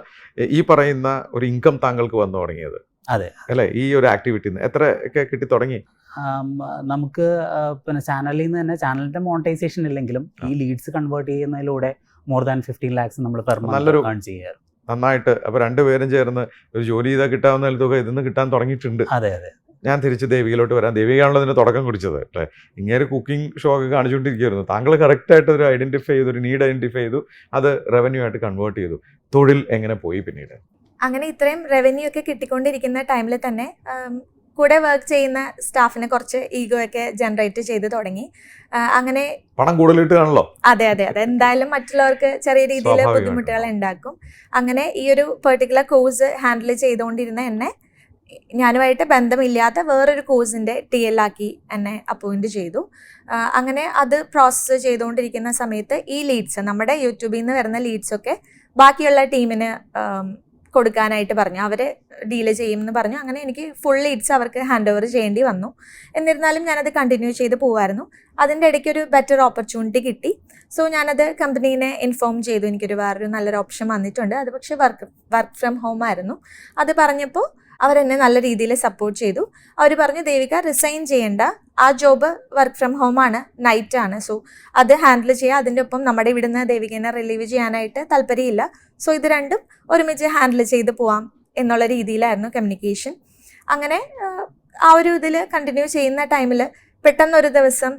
S2: ഈ പറയുന്ന ഒരു ഇൻകം താങ്കൾക്ക് വന്നു തുടങ്ങിയത്.
S1: അതെ
S2: അല്ലേ? ഈ ഒരു ആക്ടിവിറ്റി എത്ര ഒക്കെ കിട്ടി തുടങ്ങി?
S1: നമുക്ക് പിന്നെ ചാനലിൽ നിന്ന് തന്നെ ചാനലിൻ്റെ മോണിറ്റൈസേഷൻ ഇല്ലെങ്കിലും ഈ ലീഡ്സ് കൺവേർട്ട് ചെയ്യുന്നതിലൂടെ മോർ ദാൻ 15 lakhs നമ്മൾ പെർ മന്ത് ഏൺ ചെയ്യാറ്.
S2: നന്നായിട്ട്. അപ്പോൾ രണ്ടുപേരും ചേർന്ന് ഒരു ജോലി ചെയ്താൽ കിട്ടാവുന്ന തുക ഇതിന്ന് കിട്ടാൻ തുടങ്ങിയിട്ടുണ്ട്.
S1: അതെ അതെ.
S2: ഞാൻ തിരിച്ച് ദേവികയിലോട്ട് വരാം. ദേവികയാണല്ലോ ഇതിന് തുടക്കം കുറിച്ചത് അല്ലേ? ഇങ്ങനെ കുക്കിംഗ് ഷോ ഒക്കെ കാണിച്ചുകൊണ്ടിരിക്കുകയായിരുന്നു. താങ്കൾ കറക്റ്റായിട്ട് ഒരു ഐഡൻറ്റിഫൈ ചെയ്തു, ഒരു നീഡ് ഐഡൻറ്റിഫൈ ചെയ്തു, അത് റവന്യൂ ആയിട്ട് കൺവേർട്ട് ചെയ്തു. തൊഴിൽ എങ്ങനെ പോയി പിന്നീട്?
S3: അങ്ങനെ ഇത്രയും റവന്യൂ ഒക്കെ കിട്ടിക്കൊണ്ടിരിക്കുന്ന ടൈമിൽ തന്നെ കൂടെ വർക്ക് ചെയ്യുന്ന സ്റ്റാഫിന് കുറച്ച് ഈഗോ ഒക്കെ ജനറേറ്റ് ചെയ്ത് തുടങ്ങി. അങ്ങനെ
S2: പണം കൂടുതലിട്ട് കാണല്ലോ.
S3: അതെ അതെ അതെ, എന്തായാലും മറ്റുള്ളവർക്ക് ചെറിയ രീതിയിൽ ബുദ്ധിമുട്ടുകൾ ഉണ്ടാക്കും. അങ്ങനെ ഈ ഒരു പെർട്ടിക്കുലർ കോഴ്സ് ഹാൻഡിൽ ചെയ്തുകൊണ്ടിരുന്ന എന്നെ ഞാനുമായിട്ട് ബന്ധമില്ലാത്ത വേറൊരു കോഴ്സിൻ്റെ TL ആക്കി എന്നെ അപ്പോയിൻറ്റ് ചെയ്തു. അങ്ങനെ അത് പ്രോസസ്സ് ചെയ്തുകൊണ്ടിരിക്കുന്ന സമയത്ത് ഈ ലീഡ്സ്, നമ്മുടെ യൂട്യൂബിൽ നിന്ന് വരുന്ന ലീഡ്സൊക്കെ ബാക്കിയുള്ള ടീമിന് കൊടുക്കാനായിട്ട് പറഞ്ഞു. അവർ ഡീല് ചെയ്യുമെന്ന് പറഞ്ഞു. അങ്ങനെ എനിക്ക് ഫുൾ ലീഡ്സ് അവർക്ക് ഹാൻഡ് ഓവർ ചെയ്യേണ്ടി വന്നു. എന്നിരുന്നാലും ഞാനത് കണ്ടിന്യൂ ചെയ്ത് പോകുമായിരുന്നു. അതിൻ്റെ ഇടയ്ക്ക് ഒരു ബെറ്റർ ഓപ്പർച്യൂണിറ്റി കിട്ടി. സോ ഞാനത് കമ്പനീനെ ഇൻഫോം ചെയ്തു, എനിക്കൊരു വേറൊരു നല്ലൊരു ഓപ്ഷൻ വന്നിട്ടുണ്ട്. അത് പക്ഷേ വർക്ക് ഫ്രം ഹോം ആയിരുന്നു. അത് പറഞ്ഞപ്പോൾ അവരെന്നെ നല്ല രീതിയിൽ സപ്പോർട്ട് ചെയ്തു. അവർ പറഞ്ഞു, ദേവിക റിസൈൻ ചെയ്യേണ്ട, ആ ജോബ് വർക്ക് ഫ്രം ഹോം ആണ്, നൈറ്റ് ആണ്, സോ അത് ഹാൻഡിൽ ചെയ്യുക. അതിൻ്റെ ഒപ്പം നമ്മുടെ ഇവിടുന്ന് ദേവികനെ റിലീവ് ചെയ്യാനായിട്ട് താല്പര്യമില്ല. സോ ഇത് രണ്ടും ഒരുമിച്ച് ഹാൻഡിൽ ചെയ്ത് പോവാം എന്നുള്ള രീതിയിലായിരുന്നു കമ്മ്യൂണിക്കേഷൻ. അങ്ങനെ ആ ഒരു ഇതിൽ കണ്ടിന്യൂ ചെയ്യുന്ന ടൈമിൽ പെട്ടെന്നൊരു ദിവസം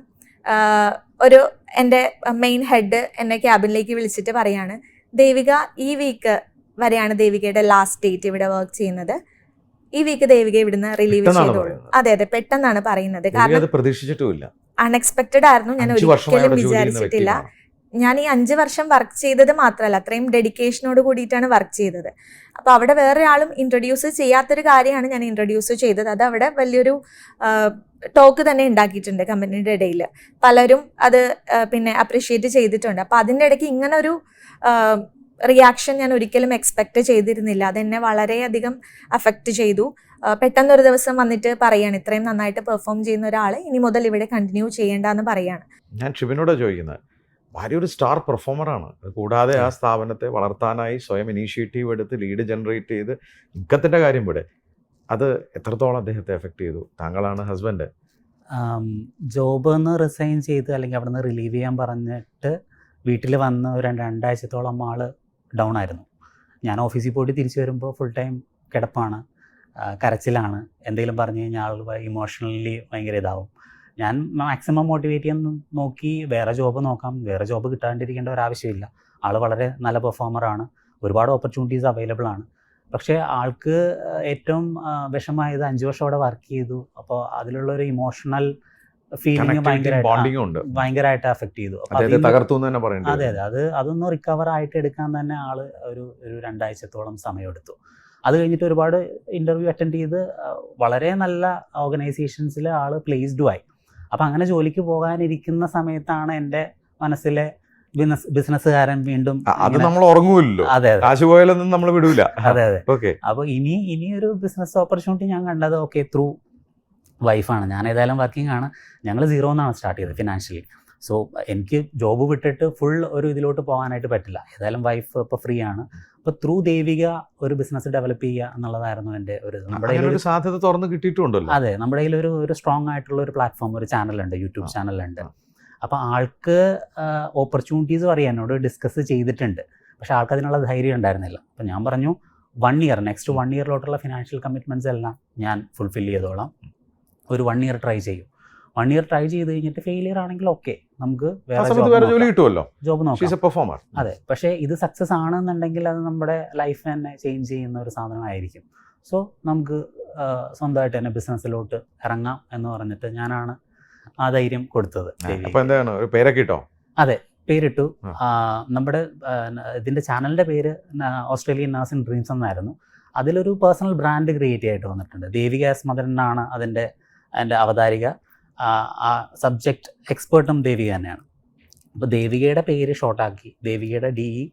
S3: എൻ്റെ മെയിൻ ഹെഡ് എന്നെ ക്യാബിനിലേക്ക് വിളിച്ചിട്ട് പറയാണ്, ദേവിക ഈ വീക്ക് വരെയാണ് ദേവികയുടെ ലാസ്റ്റ് ഡേറ്റ് ഇവിടെ വർക്ക് ചെയ്യുന്നത്. ഈ വീക്ക് ദേവിക ഇവിടുന്ന് റിലീവ് ചെയ്തോളൂ. അതെ അതെ, പെട്ടെന്നാണ് പറയുന്നത്. കാരണം
S2: പ്രതീക്ഷിച്ചിട്ടുമില്ല,
S3: അൺഎക്സ്പെക്റ്റഡ് ആയിരുന്നു. ഞാൻ ഒരിക്കലും വിചാരിച്ചിട്ടില്ല. ഞാൻ ഈ 5 വർഷം വർക്ക് ചെയ്തത് മാത്രമല്ല, അത്രയും ഡെഡിക്കേഷനോട് കൂടിയിട്ടാണ് വർക്ക് ചെയ്തത്. അപ്പോൾ അവിടെ വേറെ ആളും ഇൻട്രൊഡ്യൂസ് ചെയ്യാത്തൊരു കാര്യമാണ് ഞാൻ ഇൻട്രൊഡ്യൂസ് ചെയ്തത്. അത് അവിടെ വലിയൊരു ടോക്ക് തന്നെ ഉണ്ടാക്കിയിട്ടുണ്ട് കമ്പനിയുടെ ഇടയിൽ. പലരും അത് പിന്നെ അപ്രിഷ്യേറ്റ് ചെയ്തിട്ടുണ്ട്. അപ്പോൾ അതിൻ്റെ ഇടയ്ക്ക് ഇങ്ങനൊരു റിയാക്ഷൻ ഞാൻ ഒരിക്കലും എക്സ്പെക്റ്റ് ചെയ്തിരുന്നില്ല. അതെന്നെ വളരെയധികം അഫക്റ്റ് ചെയ്തു. പെട്ടെന്നൊരു ദിവസം വന്നിട്ട് പറയാണ്, ഇത്രയും നന്നായിട്ട് പെർഫോം ചെയ്യുന്ന ഒരാൾ ഇനി മുതൽ ഇവിടെ കണ്ടിന്യൂ ചെയ്യേണ്ടെന്ന് പറയാണ്.
S2: ഞാൻ ഷിബിനോട് ചോദിക്കുന്നത്, ഭാര്യ ഒരു സ്റ്റാർ പെർഫോമറാണ്. കൂടാതെ ആ സ്ഥാപനത്തെ വളർത്താനായി സ്വയം ഇനീഷ്യേറ്റീവ് എടുത്ത് ലീഡ് ജനറേറ്റ് ചെയ്ത് ഇൻകത്തിൻ്റെ കാര്യം ഇവിടെ, അത് എത്രത്തോളം അദ്ദേഹത്തെ എഫക്റ്റ് ചെയ്തു? താങ്കളാണ് ഹസ്ബൻഡ്.
S1: ജോബിൽ നിന്ന് റിസൈൻ ചെയ്ത് അല്ലെങ്കിൽ അവിടെ നിന്ന് റിലീവ് ചെയ്യാൻ പറഞ്ഞിട്ട് വീട്ടിൽ വന്ന് ഒരു 2 ആഴ്ചത്തോളം ആൾ ഡൗൺ ആയിരുന്നു. ഞാൻ ഓഫീസിൽ പോയിട്ട് തിരിച്ചു വരുമ്പോൾ ഫുൾ ടൈം കിടപ്പാണ്, കരച്ചിലാണ്. എന്തെങ്കിലും പറഞ്ഞു കഴിഞ്ഞാൽ ആൾ ഇമോഷണലി ഭയങ്കര ഇതാവും. ഞാൻ മാക്സിമം മോട്ടിവേറ്റ് ചെയ്യാൻ നോക്കി വേറെ ജോബ് നോക്കാം, വേറെ ജോബ് കിട്ടാണ്ടിരിക്കേണ്ട ഒരാവശ്യമില്ല. ആൾ വളരെ നല്ല പെർഫോമറാണ്, ഒരുപാട് ഓപ്പർച്യൂണിറ്റീസ് അവൈലബിൾ ആണ്. പക്ഷേ ആൾക്ക് ഏറ്റവും വിഷമമായത് 5 വർഷം അവിടെ വർക്ക് ചെയ്തു. അപ്പോൾ അതിലുള്ളൊരു ഇമോഷണൽ ഫീലിംഗ് ഭയങ്കരമായിട്ട് അഫക്റ്റ് ചെയ്തു. അതെ അതൊന്ന് റിക്കവർ ആയിട്ട് എടുക്കാൻ തന്നെ ആള് ഒരു 2 ആഴ്ചത്തോളം സമയമെടുത്തു. അത് കഴിഞ്ഞിട്ട് ഒരുപാട് ഇൻ്റർവ്യൂ അറ്റൻഡ് ചെയ്ത് വളരെ നല്ല ഓർഗനൈസേഷൻസിൽ ആൾ പ്ലേസ്ഡും ആയി. അപ്പം അങ്ങനെ ജോലിക്ക് പോകാനിരിക്കുന്ന സമയത്താണ് എൻ്റെ മനസ്സിലെ ബിസിനസ്സുകാരൻ വീണ്ടും
S2: അത് നമ്മൾ ഉറങ്ങൂല്ലോ.
S1: അതെ
S2: കാശ് പോയാലൊന്നും നമ്മൾ വിടൂല.
S1: അതെ അപ്പോൾ ഇനി ഒരു ബിസിനസ് ഓപ്പർച്യൂണിറ്റി ഞാൻ കണ്ടത് ത്രൂ വൈഫാണ്. ഞാൻ ഏതായാലും വർക്കിംഗ് ആണ്. ഞങ്ങൾ 0 എന്നാണ് സ്റ്റാർട്ട് ചെയ്തത് ഫിനാൻഷ്യലി. സോ എനിക്ക് ജോബ് വിട്ടിട്ട് ഫുൾ ഒരു ഇതിലോട്ട് പോകാനായിട്ട് പറ്റില്ല. ഏതായാലും വൈഫ് ഇപ്പോൾ ഫ്രീ ആണ്. അപ്പോൾ ത്രൂ ദേവിക ഒരു ബിസിനസ് ഡെവലപ്പ് ചെയ്യുക എന്നുള്ളതായിരുന്നു എൻ്റെ
S2: നമ്മുടെ സാധ്യത തുറന്ന് കിട്ടിയിട്ടുണ്ടല്ലോ.
S1: അതെ, നമ്മുടെ കയ്യിൽ ഒരു സ്ട്രോങ് ആയിട്ടുള്ള ഒരു പ്ലാറ്റ്ഫോം, ഒരു ചാനലുണ്ട്, യൂട്യൂബ് ചാനലുണ്ട്. അപ്പോൾ ആൾക്ക് ഓപ്പർച്യൂണിറ്റീസ് പറയാൻ എന്നോട് ഡിസ്കസ് ചെയ്തിട്ടുണ്ട്. പക്ഷേ ആൾക്ക് അതിനുള്ള ധൈര്യം ഉണ്ടായിരുന്നില്ല. അപ്പോൾ ഞാൻ പറഞ്ഞു 1 ഇയർ, നെക്സ്റ്റ് 1 ഇയറിലോട്ടുള്ള ഫിനാൻഷ്യൽ കമ്മിറ്റ്മെൻറ്റ്സ് എല്ലാം ഞാൻ ഫുൾഫിൽ ചെയ്തോളാം, ഒരു 1 ഇയർ ട്രൈ ചെയ്യും. 1 ഇയർ ട്രൈ ചെയ്ത് കഴിഞ്ഞിട്ട് ഫെയിലിയർ ആണെങ്കിൽ ഓക്കെ, നമുക്ക് വേറെ
S2: ജോലി കിട്ടുമല്ലോ,
S1: ജോബ് നോക്കാം. അതെ, പക്ഷേ ഇത് സക്സസ് ആണെന്നുണ്ടെങ്കിൽ അത് നമ്മുടെ ലൈഫ് തന്നെ ചേഞ്ച് ചെയ്യുന്ന ഒരു സാധനമായിരിക്കും. സോ നമുക്ക് സ്വന്തമായിട്ട് തന്നെ ബിസിനസ്സിലോട്ട് ഇറങ്ങാം എന്ന് പറഞ്ഞിട്ട് ഞാനാണ് ആ ധൈര്യം കൊടുത്തത്. അതെ, പേരിട്ടു. നമ്മുടെ ഇതിൻ്റെ ചാനലിൻ്റെ പേര് ഓസ്ട്രേലിയൻ നഴ്സ് ഇൻ ഡ്രീംസ് എന്നായിരുന്നു. അതിലൊരു പേഴ്സണൽ ബ്രാൻഡ് ക്രിയേറ്റ് ആയിട്ട് വന്നിട്ടുണ്ട്. ദേവിക എസ് മദൻ എന്നാണ് അതിൻ്റെ അവതാരിക. ആ സബ്ജക്റ്റ് എക്സ്പേർട്ടും ദേവിക തന്നെയാണ്. അപ്പോൾ ദേവികയുടെ പേര് ഷോർട്ടാക്കി ദേവികയുടെ DE,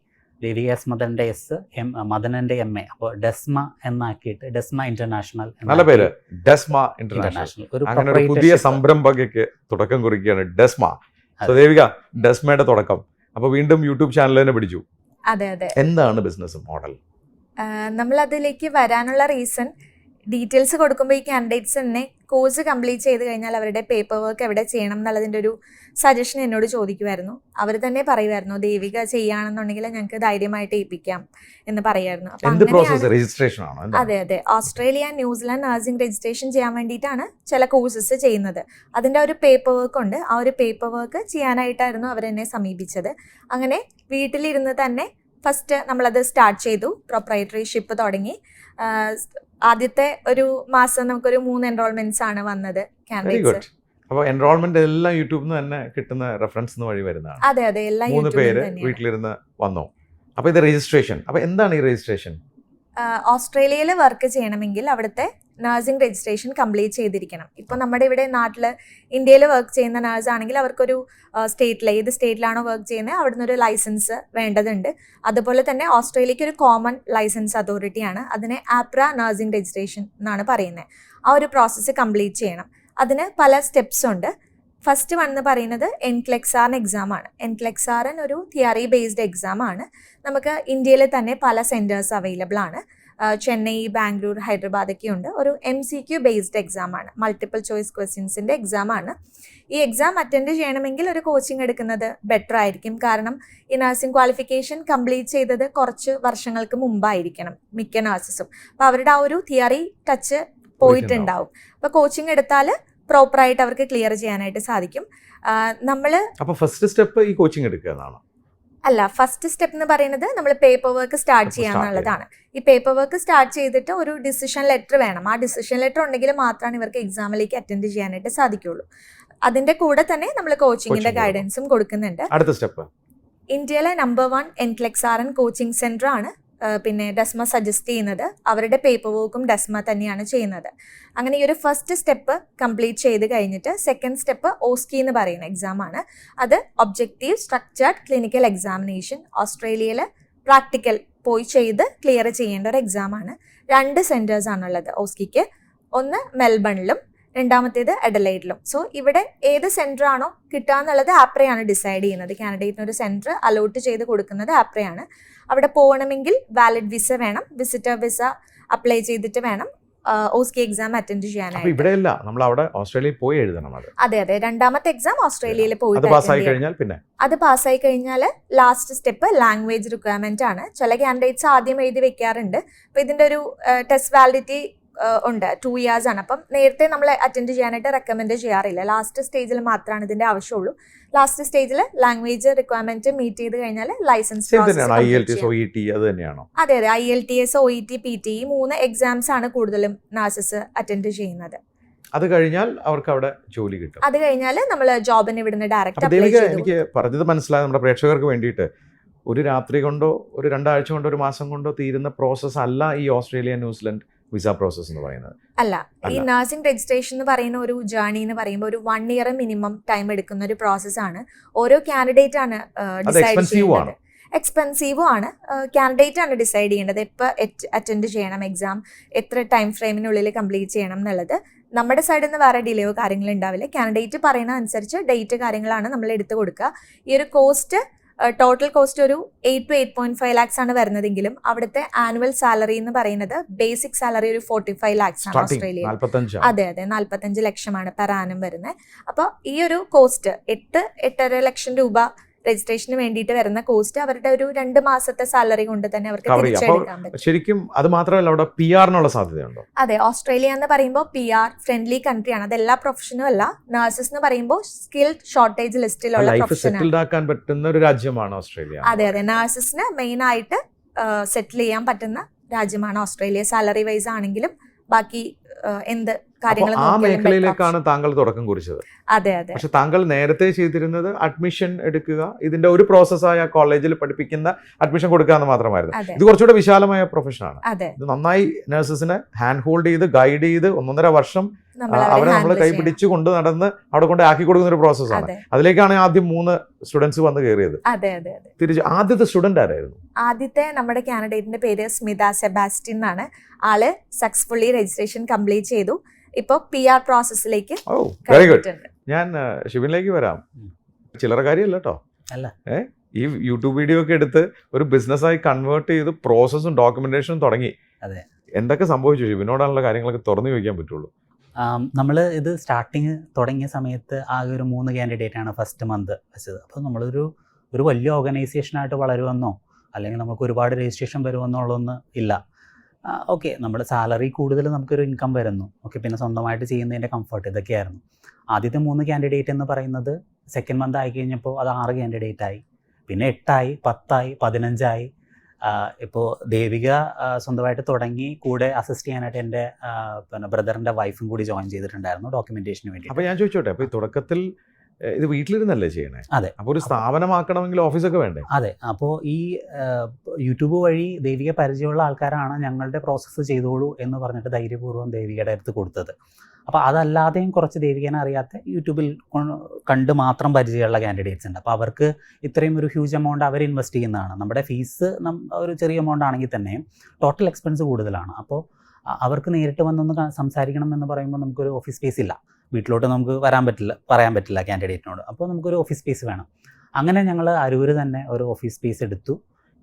S1: ദേവിക എസ് മദൻ്റെ S, മദനൻ്റെ MA, അപ്പോൾ ഡെസ്മ എന്നാക്കിയിട്ട് ഡെസ്മ ഇന്റർനാഷണൽ.
S2: നല്ല പേര്, ഡെസ്മ ഇന്റർനാഷണൽ. ഒരു പുതിയ സംരംഭകയ്ക്ക് തുടക്കം കുറിക്കുകയാണ് ഡെസ്മ. ദേവിക, ഡെസ്മയുടെ തുടക്കം. അപ്പോൾ വീണ്ടും യൂട്യൂബ് ചാനൽ തന്നെ പിടിച്ചു.
S3: അതെ,
S2: എന്താണ് ബിസിനസ് മോഡൽ?
S3: നമ്മൾ അതിലേക്ക് വരാനുള്ള റീസൺ, ഡീറ്റെയിൽസ് കൊടുക്കുമ്പോൾ ഈ കാൻഡിഡേറ്റ്സ് തന്നെ കോഴ്സ് കംപ്ലീറ്റ് ചെയ്ത് കഴിഞ്ഞാൽ അവരുടെ പേപ്പർ വർക്ക് എവിടെ ചെയ്യണം എന്നുള്ളതിൻ്റെ ഒരു സജഷൻ എന്നോട് ചോദിക്കുമായിരുന്നു. അവർ തന്നെ പറയുമായിരുന്നു, ദേവിക ചെയ്യുകയാണെന്നുണ്ടെങ്കിൽ ഞങ്ങൾക്ക് ധൈര്യമായിട്ട് ഏൽപ്പിക്കാം എന്ന് പറയുമായിരുന്നു. അതെ, ഓസ്ട്രേലിയ ന്യൂസിലാൻഡ് നഴ്സിംഗ് രജിസ്ട്രേഷൻ ചെയ്യാൻ വേണ്ടിയിട്ടാണ് ചില കോഴ്സസ് ചെയ്യുന്നത്. അതിൻ്റെ ഒരു പേപ്പർ വർക്ക് ഉണ്ട്. ആ ഒരു പേപ്പർ വർക്ക് ചെയ്യാനായിട്ടായിരുന്നു അവരെന്നെ സമീപിച്ചത്. അങ്ങനെ വീട്ടിലിരുന്ന് തന്നെ ഫസ്റ്റ് നമ്മളത് സ്റ്റാർട്ട് ചെയ്തു. പ്രൊപ്രൈറ്ററിഷിപ്പ് തുടങ്ങി. ആദ്യത്തെ ഒരു മാസം നമുക്കൊരു 3 എൻറോൾമെന്റ്സ് ആണ് വന്നത് കാൻഡിഡേറ്റ്സ്.
S2: അപ്പോൾ എൻറോൾമെന്റ് എല്ലാം യൂട്യൂബിൽ നിന്ന് തന്നെ കിട്ടുന്ന റെഫറൻസ് വഴി വരുന്നതാണ്.
S3: അതെ, എല്ലാം
S2: 3 പേര് വീട്ടിലിരുന്ന് വന്നു. അപ്പോൾ ഇത് രജിസ്ട്രേഷൻ. അപ്പോൾ എന്താണ് ഈ രജിസ്ട്രേഷൻ?
S3: ഓസ്ട്രേലിയയിൽ വർക്ക് ചെയ്യണമെങ്കിൽ അവിടുത്തെ നഴ്സിംഗ് രജിസ്ട്രേഷൻ കംപ്ലീറ്റ് ചെയ്തിരിക്കണം. ഇപ്പോൾ നമ്മുടെ ഇവിടെ നാട്ടിൽ ഇന്ത്യയിൽ വർക്ക് ചെയ്യുന്ന നഴ്സ് ആണെങ്കിൽ അവർക്കൊരു ഏത് സ്റ്റേറ്റിലാണോ വർക്ക് ചെയ്യുന്നത് അവിടുന്ന് ഒരു ലൈസൻസ് വേണ്ടതുണ്ട്. അതുപോലെ തന്നെ ഓസ്ട്രേലിയക്ക് ഒരു കോമൺ ലൈസൻസ് അതോറിറ്റിയാണ്, അതിനെ ആപ്ര നഴ്സിംഗ് രജിസ്ട്രേഷൻ എന്നാണ് പറയുന്നത്. ആ ഒരു പ്രോസസ്സ് കംപ്ലീറ്റ് ചെയ്യണം. അതിന് പല സ്റ്റെപ്സ് ഉണ്ട്. ഫസ്റ്റ് വൺ എന്ന് പറയുന്നത് NCLEX-RN എക്സാം ആണ്. NCLEX-RN ഒരു തിയറി ബേസ്ഡ് എക്സാം ആണ്. നമുക്ക് ഇന്ത്യയിൽ തന്നെ പല സെൻറ്റേഴ്സ് അവൈലബിൾ ആണ്. ചെന്നൈ, ബാംഗ്ലൂർ, ഹൈദരാബാദൊക്കെ ഉണ്ട്. ഒരു MCQ ബേസ്ഡ് എക്സാം ആണ്, മൾട്ടിപ്പിൾ ചോയ്സ് ക്വസ്റ്റ്യൻസിൻ്റെ എക്സാം ആണ്. ഈ എക്സാം അറ്റൻഡ് ചെയ്യണമെങ്കിൽ ഒരു കോച്ചിങ് എടുക്കുന്നത് ബെറ്റർ ആയിരിക്കും. കാരണം ഈ നഴ്സിംഗ് ക്വാളിഫിക്കേഷൻ കംപ്ലീറ്റ് ചെയ്തത് കുറച്ച് വർഷങ്ങൾക്ക് മുമ്പായിരിക്കണം മിക്ക നഴ്സസും. അപ്പോൾ അവരുടെ ആ ഒരു തിയറി ടച്ച് പോയിട്ടുണ്ടാവും. അപ്പോൾ കോച്ചിങ് എടുത്താൽ പ്രോപ്പറായിട്ട് അവർക്ക് ക്ലിയർ ചെയ്യാനായിട്ട് സാധിക്കും.
S2: ഫസ്റ്റ് സ്റ്റെപ്പ് ഈ കോച്ചിങ് എടുക്കുന്നതാണ്.
S3: അല്ല, ഫസ്റ്റ് സ്റ്റെപ്പ് എന്ന് പറയുന്നത് നമ്മൾ പേപ്പർ വർക്ക് സ്റ്റാർട്ട് ചെയ്യാന്നുള്ളതാണ്. ഈ പേപ്പർ വർക്ക് സ്റ്റാർട്ട് ചെയ്തിട്ട് ഒരു ഡിസിഷൻ ലെറ്റർ വേണം. ആ ഡിസിഷൻ ലെറ്റർ ഉണ്ടെങ്കിൽ മാത്രമാണ് ഇവർക്ക് എക്സാമിലേക്ക് അറ്റൻഡ് ചെയ്യാനായിട്ട് സാധിക്കുള്ളൂ. അതിന്റെ കൂടെ തന്നെ നമ്മൾ കോച്ചിങ്ങിന്റെ ഗൈഡൻസും കൊടുക്കുന്നുണ്ട്.
S2: അടുത്ത സ്റ്റെപ്പ്,
S3: ഇന്ത്യയിലെ നമ്പർ 1 NCLEX-RN കോച്ചിങ് സെന്റർ ആണ് പിന്നെ ഡെസ്മ സജസ്റ്റ് ചെയ്യുന്നത്. അവരുടെ പേപ്പർ വർക്കും ഡെസ്മ തന്നെയാണ് ചെയ്യുന്നത്. അങ്ങനെ ഈ ഒരു ഫസ്റ്റ് സ്റ്റെപ്പ് കംപ്ലീറ്റ് ചെയ്ത് കഴിഞ്ഞിട്ട് സെക്കൻഡ് സ്റ്റെപ്പ് OSCE എന്ന് പറയുന്ന എക്സാം ആണ്. അത് ഒബ്ജക്റ്റീവ് സ്ട്രക്ചേർഡ് ക്ലിനിക്കൽ എക്സാമിനേഷൻ. ഓസ്ട്രേലിയയിൽ പ്രാക്ടിക്കൽ പോയി ചെയ്ത് ക്ലിയർ ചെയ്യേണ്ട ഒരു എക്സാം ആണ്. 2 സെൻറ്റേഴ്സ് ആണുള്ളത് OSCEക്ക്. ഒന്ന് മെൽബണിലും രണ്ടാമത്തേത് അഡലൈഡിലും. സോ ഇവിടെ ഏത് സെൻറ്റർ ആണോ കിട്ടുക എന്നുള്ളത് ആപ്രയാണ് ഡിസൈഡ് ചെയ്യുന്നത്. കാൻഡിഡേറ്റിന് ഒരു സെൻറ്റർ അലോട്ട് ചെയ്ത് കൊടുക്കുന്നത് ആപ്രയാണ്. അവിടെ പോകണമെങ്കിൽ വാലിഡ് വിസ വേണം. വിസിറ്റർ വിസ അപ്ലൈ ചെയ്തിട്ട് വേണം OSCE എക്സാം അറ്റൻഡ്
S2: അപ്പൊ
S3: ചെയ്യാനായിട്ട്.
S2: ഇവിടെയല്ല, നമ്മൾ അവിടെ ഓസ്ട്രേലിയയിൽ പോയി എഴുതണം അത്.
S3: അതെ, രണ്ടാമത്തെ എക്സാം ഓസ്ട്രേലിയയിൽ
S2: അത്
S3: പോയിട്ട്
S2: പാസ്സായി കഴിഞ്ഞാൽ പിന്നെ
S3: അത് പാസ്സായി കഴിഞ്ഞാൽ ലാസ്റ്റ് സ്റ്റെപ്പ് ലാംഗ്വേജ് റിക്വയർമെന്റ് ആണ്. ചില കാൻഡിഡേറ്റ്സ് ആദ്യം എഴുതി വെക്കാറുണ്ട്. അപ്പൊ ഇതിന്റെ ഒരു ടെസ്റ്റ് വാലിഡിറ്റി ഉണ്ട്, 2 years ആണ്. അപ്പം നേരത്തെ നമ്മൾ അറ്റൻഡ് ചെയ്യാനായിട്ട് റെക്കമെൻഡ് ചെയ്യാറില്ല. ലാസ്റ്റ് സ്റ്റേജിൽ മാത്രമാണ് ഇതിന്റെ ആവശ്യമുള്ളൂ. ലാസ്റ്റ് സ്റ്റേജിൽ ലാംഗ്വേജ് റിക്വയർമെന്റ് മീറ്റ് ചെയ്ത് കഴിഞ്ഞാൽ ലൈസൻസ്
S2: IELTS OET അത് തന്നെയാണോ?
S3: അതെ, IELTS OET PT ഈ 3 എക്സാംസ് ആണ് കൂടുതലും നഴ്സസ് അറ്റൻഡ് ചെയ്യുന്നത്.
S2: അത് കഴിഞ്ഞാൽ അവർക്ക് അവിടെ ജോലി കിട്ടും.
S3: അത് കഴിഞ്ഞാൽ നമ്മൾ ജോബിന് ഇവിടുന്ന് ഡയറക്റ്റ് അപ്ലൈ
S2: ദേവിക,
S3: ചെയ്തു.
S2: എനിക്ക് പറഞ്ഞത് മനസ്സിലായത് നമ്മുടെ പ്രേക്ഷകർക്ക് വേണ്ടിയിട്ട് ഒരു രാത്രി കൊണ്ടോ ഒരു 2 ആഴ്ച കൊണ്ടോ ഒരു മാസം കൊണ്ടോ തീരുന്ന പ്രോസസ്സ് അല്ല ഈ ഓസ്ട്രേലിയ ന്യൂസിലൻഡ് വിസ പ്രോസസ് എന്ന് പറയുന്നത്.
S3: അല്ല, ഈ നഴ്സിംഗ് രജിസ്ട്രേഷൻ എന്ന് പറയുന്ന ഒരു ജേർണി എന്ന് പറയുമ്പോൾ ഒരു 1 year മിനിമം ടൈം എടുക്കുന്ന ഒരു പ്രോസസ്സാണ്. ഓരോ കാൻഡിഡേറ്റ് ആണ് ഡിസൈഡ് ചെയ്യുന്നത്. എക്സ്പെൻസീവും ആണ്. കാൻഡിഡേറ്റ് ആണ് ഡിസൈഡ് ചെയ്യേണ്ടത് എപ്പോൾ അറ്റൻഡ് ചെയ്യണം എക്സാം, എത്ര ടൈം ഫ്രെയിമിനുള്ളിൽ കംപ്ലീറ്റ് ചെയ്യണം എന്നുള്ളത്. നമ്മുടെ സൈഡിൽ നിന്ന് വേറെ ഡിലേയോ കാര്യങ്ങളോ ഉണ്ടാവില്ല. കാൻഡിഡേറ്റ് പറയുന്ന അനുസരിച്ച് ഡേറ്റ് കാര്യങ്ങളാണ് നമ്മൾ എടുത്തു കൊടുക്കുക. ഈ ഒരു കോസ്റ്റ്, ടോട്ടൽ കോസ്റ്റ് ഒരു 8 to 8.5 lakhs ആണ് വരുന്നതെങ്കിലും അവിടുത്തെ ആനുവൽ സാലറി എന്ന് പറയുന്നത് ബേസിക് സാലറി ഒരു 45 lakhs ആണ് ഓസ്ട്രേലിയയിൽ. അതെ, 45 ലക്ഷമാണ് പെർ ആനം വരുന്നത്. അപ്പോൾ ഈ ഒരു കോസ്റ്റ് 8-8.5 ലക്ഷം രൂപ രജിസ്ട്രേഷന് വേണ്ടിയിട്ട് വരുന്ന കോസ്റ്റ് അവരുടെ ഒരു 2 മാസത്തെ സാലറി കൊണ്ട് തന്നെ അവർക്ക് തിരിച്ചെടുക്കാൻ പറ്റും.
S2: ശരിക്കും അത് മാത്രമല്ല, അവിടെ PR-നുള്ള സാധ്യതയുണ്ടോ?
S3: അതെ, ഓസ്ട്രേലിയ എന്ന് പറയുമ്പോൾ PR ഫ്രണ്ട്ലി കൺട്രി ആണ്. അത് എല്ലാ പ്രൊഫഷനും അല്ല. നഴ്സസ് എന്ന് പറയുമ്പോൾ സ്കിൽഡ് ഷോർട്ടേജ് ലിസ്റ്റിലുള്ള
S2: സെറ്റിൽഡ് ആക്കാൻ പറ്റുന്ന ഒരു രാജ്യമാണ് ഓസ്ട്രേലിയ.
S3: അതെ, നഴ്സസിന് മെയിൻ ആയിട്ട് സെറ്റിൽ ചെയ്യാൻ പറ്റുന്ന രാജ്യമാണ് ഓസ്ട്രേലിയ. സാലറി വൈസ് ആണെങ്കിലും ബാക്കി എന്ത് കാര്യങ്ങളും
S2: ആ മേഖലയിലേക്കാണ് താങ്കൾ തുടക്കം കുറിച്ചത്.
S3: അതെ.
S2: പക്ഷെ താങ്കൾ നേരത്തെ ചെയ്തിരുന്നത് അഡ്മിഷൻ എടുക്കുക, ഇതിന്റെ ഒരു പ്രോസസ്സായ കോളേജിൽ പഠിപ്പിക്കുന്ന അഡ്മിഷൻ കൊടുക്കുക എന്ന് മാത്രമായിരുന്നു. ഇത് കുറച്ചുകൂടെ വിശാലമായ പ്രൊഫഷനാണ്. ഇത് നന്നായി നഴ്സസിനെ ഹാൻഡ് ഹോൾഡ് ചെയ്ത് ഗൈഡ് ചെയ്ത് 1.5 വർഷം അവരെ നമ്മൾ കൈപിടിച്ച് കൊണ്ട് നടന്ന് അവിടെ കൊണ്ട് ആക്കി കൊടുക്കുന്ന ഒരു പ്രോസസ്സാണ്. അതിലേക്കാണ് ആദ്യം 3 സ്റ്റുഡൻസ് വന്ന് കയറിയത്. തിരിച്ച് ആദ്യത്തെ സ്റ്റുഡന്റ് ആരായിരുന്നു?
S3: ആദ്യത്തെ നമ്മുടെ കാൻഡിഡേറ്റിന്റെ പേര് സ്മിത സെബാസ്റ്റ്യൻ എന്നാണ്. ആള് സക്സസ്ഫുള്ളി രജിസ്ട്രേഷൻ കംപ്ലീറ്റ് ചെയ്തു. ഇപ്പൊ PR പ്രോസസ്സിലേക്ക്.
S2: Very good. ഞാൻ ഷിബിനിലേക്ക് വരാം. ചില്ലറ കാര്യമല്ല കേട്ടോ. ഈ യൂട്യൂബ് വീഡിയോ ഒക്കെ എടുത്ത് ഒരു ബിസിനസ്സായി കൺവേർട്ട് ചെയ്ത് പ്രോസസ്സും ഡോക്യുമെന്റേഷനും തുടങ്ങി. എന്തൊക്കെ സംഭവിച്ചു? ഷിബിനോടാണുള്ള കാര്യങ്ങളൊക്കെ തുറന്നു ചോദിക്കാൻ പറ്റുള്ളൂ.
S1: നമ്മൾ ഇത് സ്റ്റാർട്ടിങ് തുടങ്ങിയ സമയത്ത് ആകെ ഒരു 3 കാൻഡിഡേറ്റ് ആണ് ഫസ്റ്റ് മന്ത് വെച്ചത്. അപ്പോൾ നമ്മളൊരു വലിയ ഓർഗനൈസേഷനായിട്ട് വളരുമെന്നോ അല്ലെങ്കിൽ നമുക്ക് ഒരുപാട് രജിസ്ട്രേഷൻ വരുമെന്നുള്ളതൊന്നും ഇല്ല. ഓക്കെ, നമ്മുടെ സാലറി കൂടുതൽ നമുക്കൊരു ഇൻകം വരുന്നു. ഓക്കെ, പിന്നെ സ്വന്തമായിട്ട് ചെയ്യുന്നതിൻ്റെ കംഫർട്ട്, ഇതൊക്കെയായിരുന്നു. ആദ്യത്തെ 3 കാൻഡിഡേറ്റ് എന്ന് പറയുന്നത് സെക്കൻഡ് മന്ത് ആയി കഴിഞ്ഞപ്പോൾ അത് 6 കാൻഡിഡേറ്റ് ആയി, പിന്നെ 8 ആയി, 10 ആയി, 15 ആയി. ഇപ്പോൾ ദേവിക സ്വന്തമായിട്ട് തുടങ്ങി കൂടെ അസിസ്റ്റ് ചെയ്യാനായിട്ട് എൻ്റെ പിന്നെ ബ്രദറിൻ്റെ വൈഫും കൂടി ജോയിൻ ചെയ്തിട്ടുണ്ടായിരുന്നു ഡോക്യുമെന്റേഷന് വേണ്ടി.
S2: അപ്പോൾ ഞാൻ ചോദിച്ചോട്ടെ, അപ്പോൾ ഈ തുടക്കത്തിൽ ഇത് വീട്ടിലിരുന്നല്ലേ ചെയ്യണേ?
S1: അതെ.
S2: അപ്പോൾ ഒരു സ്ഥാപനമാക്കണമെങ്കിൽ ഓഫീസൊക്കെ വേണ്ടേ?
S1: അതെ. അപ്പോൾ ഈ യൂട്യൂബ് വഴി ദേവിക പരിചയമുള്ള ആൾക്കാരാണ് ഞങ്ങളുടെ പ്രോസസ്സ് ചെയ്തോളൂ എന്ന് പറഞ്ഞിട്ട് ധൈര്യപൂർവ്വം ദേവികയുടെ അടുത്ത് കൊടുത്തത്. അപ്പോൾ അതല്ലാതെയും കുറച്ച് ദേവികനെ അറിയാത്ത യൂട്യൂബിൽ കണ്ട് മാത്രം പരിചയമുള്ള കാൻഡിഡേറ്റ്സ് ഉണ്ട്. അപ്പോൾ അവർക്ക് ഇത്രയും ഒരു ഹ്യൂജ് എമൗണ്ട് അവർ ഇൻവെസ്റ്റ് ചെയ്യുന്നതാണ്. നമ്മുടെ ഫീസ് ഒരു ചെറിയ എമൗണ്ട് ആണെങ്കിൽ തന്നെയും ടോട്ടൽ എക്സ്പെൻസ് കൂടുതലാണ്. അപ്പോൾ അവർക്ക് നേരിട്ട് വന്നൊന്ന് സംസാരിക്കണം എന്ന് പറയുമ്പോൾ നമുക്കൊരു ഓഫീസ് സ്പേസ് ഇല്ല. വീട്ടിലോട്ട് നമുക്ക് പറയാൻ പറ്റില്ല കാൻഡിഡേറ്റിനോട്. അപ്പോൾ നമുക്കൊരു ഓഫീസ് സ്പേസ് വേണം. അങ്ങനെ ഞങ്ങൾ അരൂര് തന്നെ ഒരു ഓഫീസ് സ്പേസ് എടുത്തു.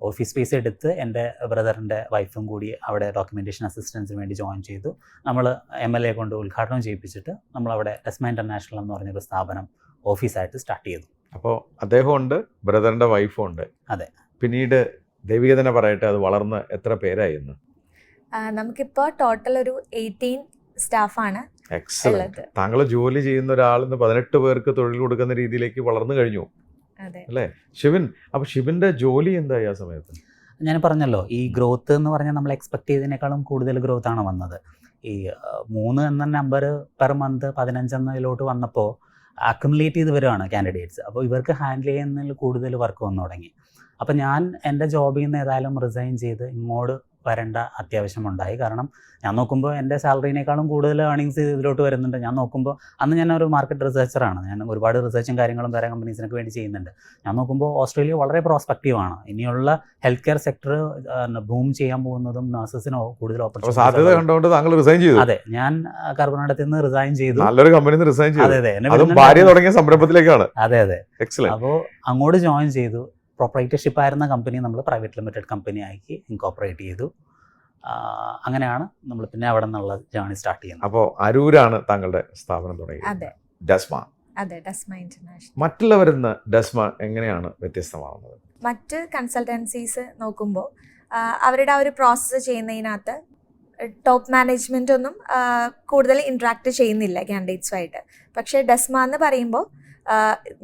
S1: ഓഫീസ് സ്പേസ് എടുത്ത് എൻ്റെ ബ്രദറിൻ്റെ വൈഫും കൂടി അവിടെ ഡോക്യുമെൻറ്റേഷൻ അസിസ്റ്റൻസിന് വേണ്ടി ജോയിൻ ചെയ്തു. നമ്മൾ MLA കൊണ്ട് ഉദ്ഘാടനം ചെയ്യിപ്പിച്ചിട്ട് നമ്മളവിടെ ടെസ്മ ഇൻ്റർനാഷണൽ എന്ന് പറഞ്ഞൊരു സ്ഥാപനം ഓഫീസായിട്ട് സ്റ്റാർട്ട് ചെയ്തു.
S2: അപ്പോൾ അദ്ദേഹം ഉണ്ട്, ബ്രദറിൻ്റെ വൈഫും ഉണ്ട്.
S1: അതെ.
S2: പിന്നീട് ദേവിക തന്നെ പറയട്ടെ, അത് വളർന്ന് എത്ര പേരായിരുന്നു?
S3: നമുക്കിപ്പോൾ ടോട്ടൽ ഒരു 18 സ്റ്റാഫാണ്.
S2: എക്സലന്റ്. താങ്കൾ ജോലി ചെയ്യുന്ന ഒരാളിന്ന് 18 പേർക്ക് തൊഴിൽ കൊടുക്കുന്ന രീതിയിലേക്ക് വളർന്നു കഴിഞ്ഞു അല്ലേ ഷിബിൻ? അപ്പൊ ഷിബിന്റെ ജോലി എന്തായി ആ സമയത്ത്?
S1: ഞാൻ പറഞ്ഞല്ലോ, ഈ ഗ്രോത്ത് എന്ന് പറഞ്ഞാൽ നമ്മൾ എക്സ്പെക്ട് ചെയ്തതിനേക്കാളും കൂടുതൽ ഗ്രോത്ത് ആണ് വന്നത്. ഈ 3 എന്ന നമ്പർ പെർ മന്ത് 15 എന്നതിലോട്ട് വന്നപ്പോൾ അക്യുമുലേറ്റ് ചെയ്ത് വരുവാണ് കാൻഡിഡേറ്റ്സ്. അപ്പോൾ ഇവർക്ക് ഹാൻഡിൽ ചെയ്യുന്നതിൽ കൂടുതൽ വർക്ക് വന്നു തുടങ്ങി. അപ്പോൾ ഞാൻ എൻ്റെ ജോബിൽ നിന്ന് ഏതായാലും റിസൈൻ ചെയ്ത് ഇങ്ങോട്ട് വരേണ്ട അത്യാവശ്യമുണ്ടായി. കാരണം ഞാൻ നോക്കുമ്പോൾ എൻ്റെ സാലറിനേക്കാളും കൂടുതൽ ഏർണിങ്സ് ഇതിലോട്ട് വരുന്നുണ്ട്. ഞാൻ നോക്കുമ്പോൾ അന്ന് ഞാനൊരു മാർക്കറ്റ് റിസർച്ചറാണ്. ഞാൻ ഒരുപാട് റിസർച്ചും കാര്യങ്ങളും വേറെ കമ്പനീസിനൊക്കെ വേണ്ടി ചെയ്യുന്നുണ്ട്. ഞാൻ നോക്കുമ്പോൾ ഓസ്ട്രേലിയ വളരെ പ്രോസ്പെക്റ്റീവാണ്. ഇനിയുള്ള ഹെൽത്ത് കെയർ സെക്ടർ ബൂം ചെയ്യാൻ പോകുന്നതും നഴ്സസിനോ കൂടുതൽ
S2: സാധ്യത കണ്ടുകൊണ്ട് താങ്കൾ റിസൈൻ ചെയ്തു?
S1: അതെ, ഞാൻ കർബണത്തിൽ നിന്ന് റിസൈൻ ചെയ്തു.
S2: നല്ലൊരു കമ്പനിയിൽ നിന്ന് റിസൈൻ ചെയ്തു.
S1: അതെ
S2: ഭാര്യ തുടങ്ങിയ സംരംഭത്തിലേക്കാണ്.
S1: അതെ. അപ്പോൾ അങ്ങോട്ട് ജോയിൻ ചെയ്തു. പ്രൊപ്പറേറ്റർഷിപ്പ് ആയിരുന്ന കമ്പനി നമ്മൾ പ്രൈവറ്റ് ലിമിറ്റഡ് കമ്പനി ആക്കി ഇൻകോപ്പറേറ്റ് ചെയ്തു. അങ്ങനെയാണ് നമ്മൾ പിന്നെ അവിടെ നിന്നുള്ള ജേണി സ്റ്റാർട്ട് ചെയ്യുന്നത്.
S2: അപ്പോൾ അരൂരാണ് താങ്കളുടെ സ്ഥാപനം തുടങ്ങിയത്,
S3: അതെ
S2: ഡെസ്മ.
S3: അതെ, ഡെസ്മ ഇന്റർനാഷണൽ.
S2: മറ്റുള്ളവരിൽ നിന്ന് ഡെസ്മ എങ്ങനെയാണ് വ്യത്യസ്തമാവുന്നത്?
S3: മറ്റ് കൺസൾട്ടൻസീസ് നോക്കുമ്പോൾ അവരുടെ ആ ഒരു പ്രോസസ്സ് ചെയ്യുന്നതിനകത്ത് ടോപ്പ് മാനേജ്മെൻ്റ് ഒന്നും കൂടുതൽ ഇൻട്രാക്ട് ചെയ്യുന്നില്ല കാൻഡിഡേറ്റ്സുമായിട്ട്. പക്ഷേ ഡെസ്മ എന്ന് പറയുമ്പോൾ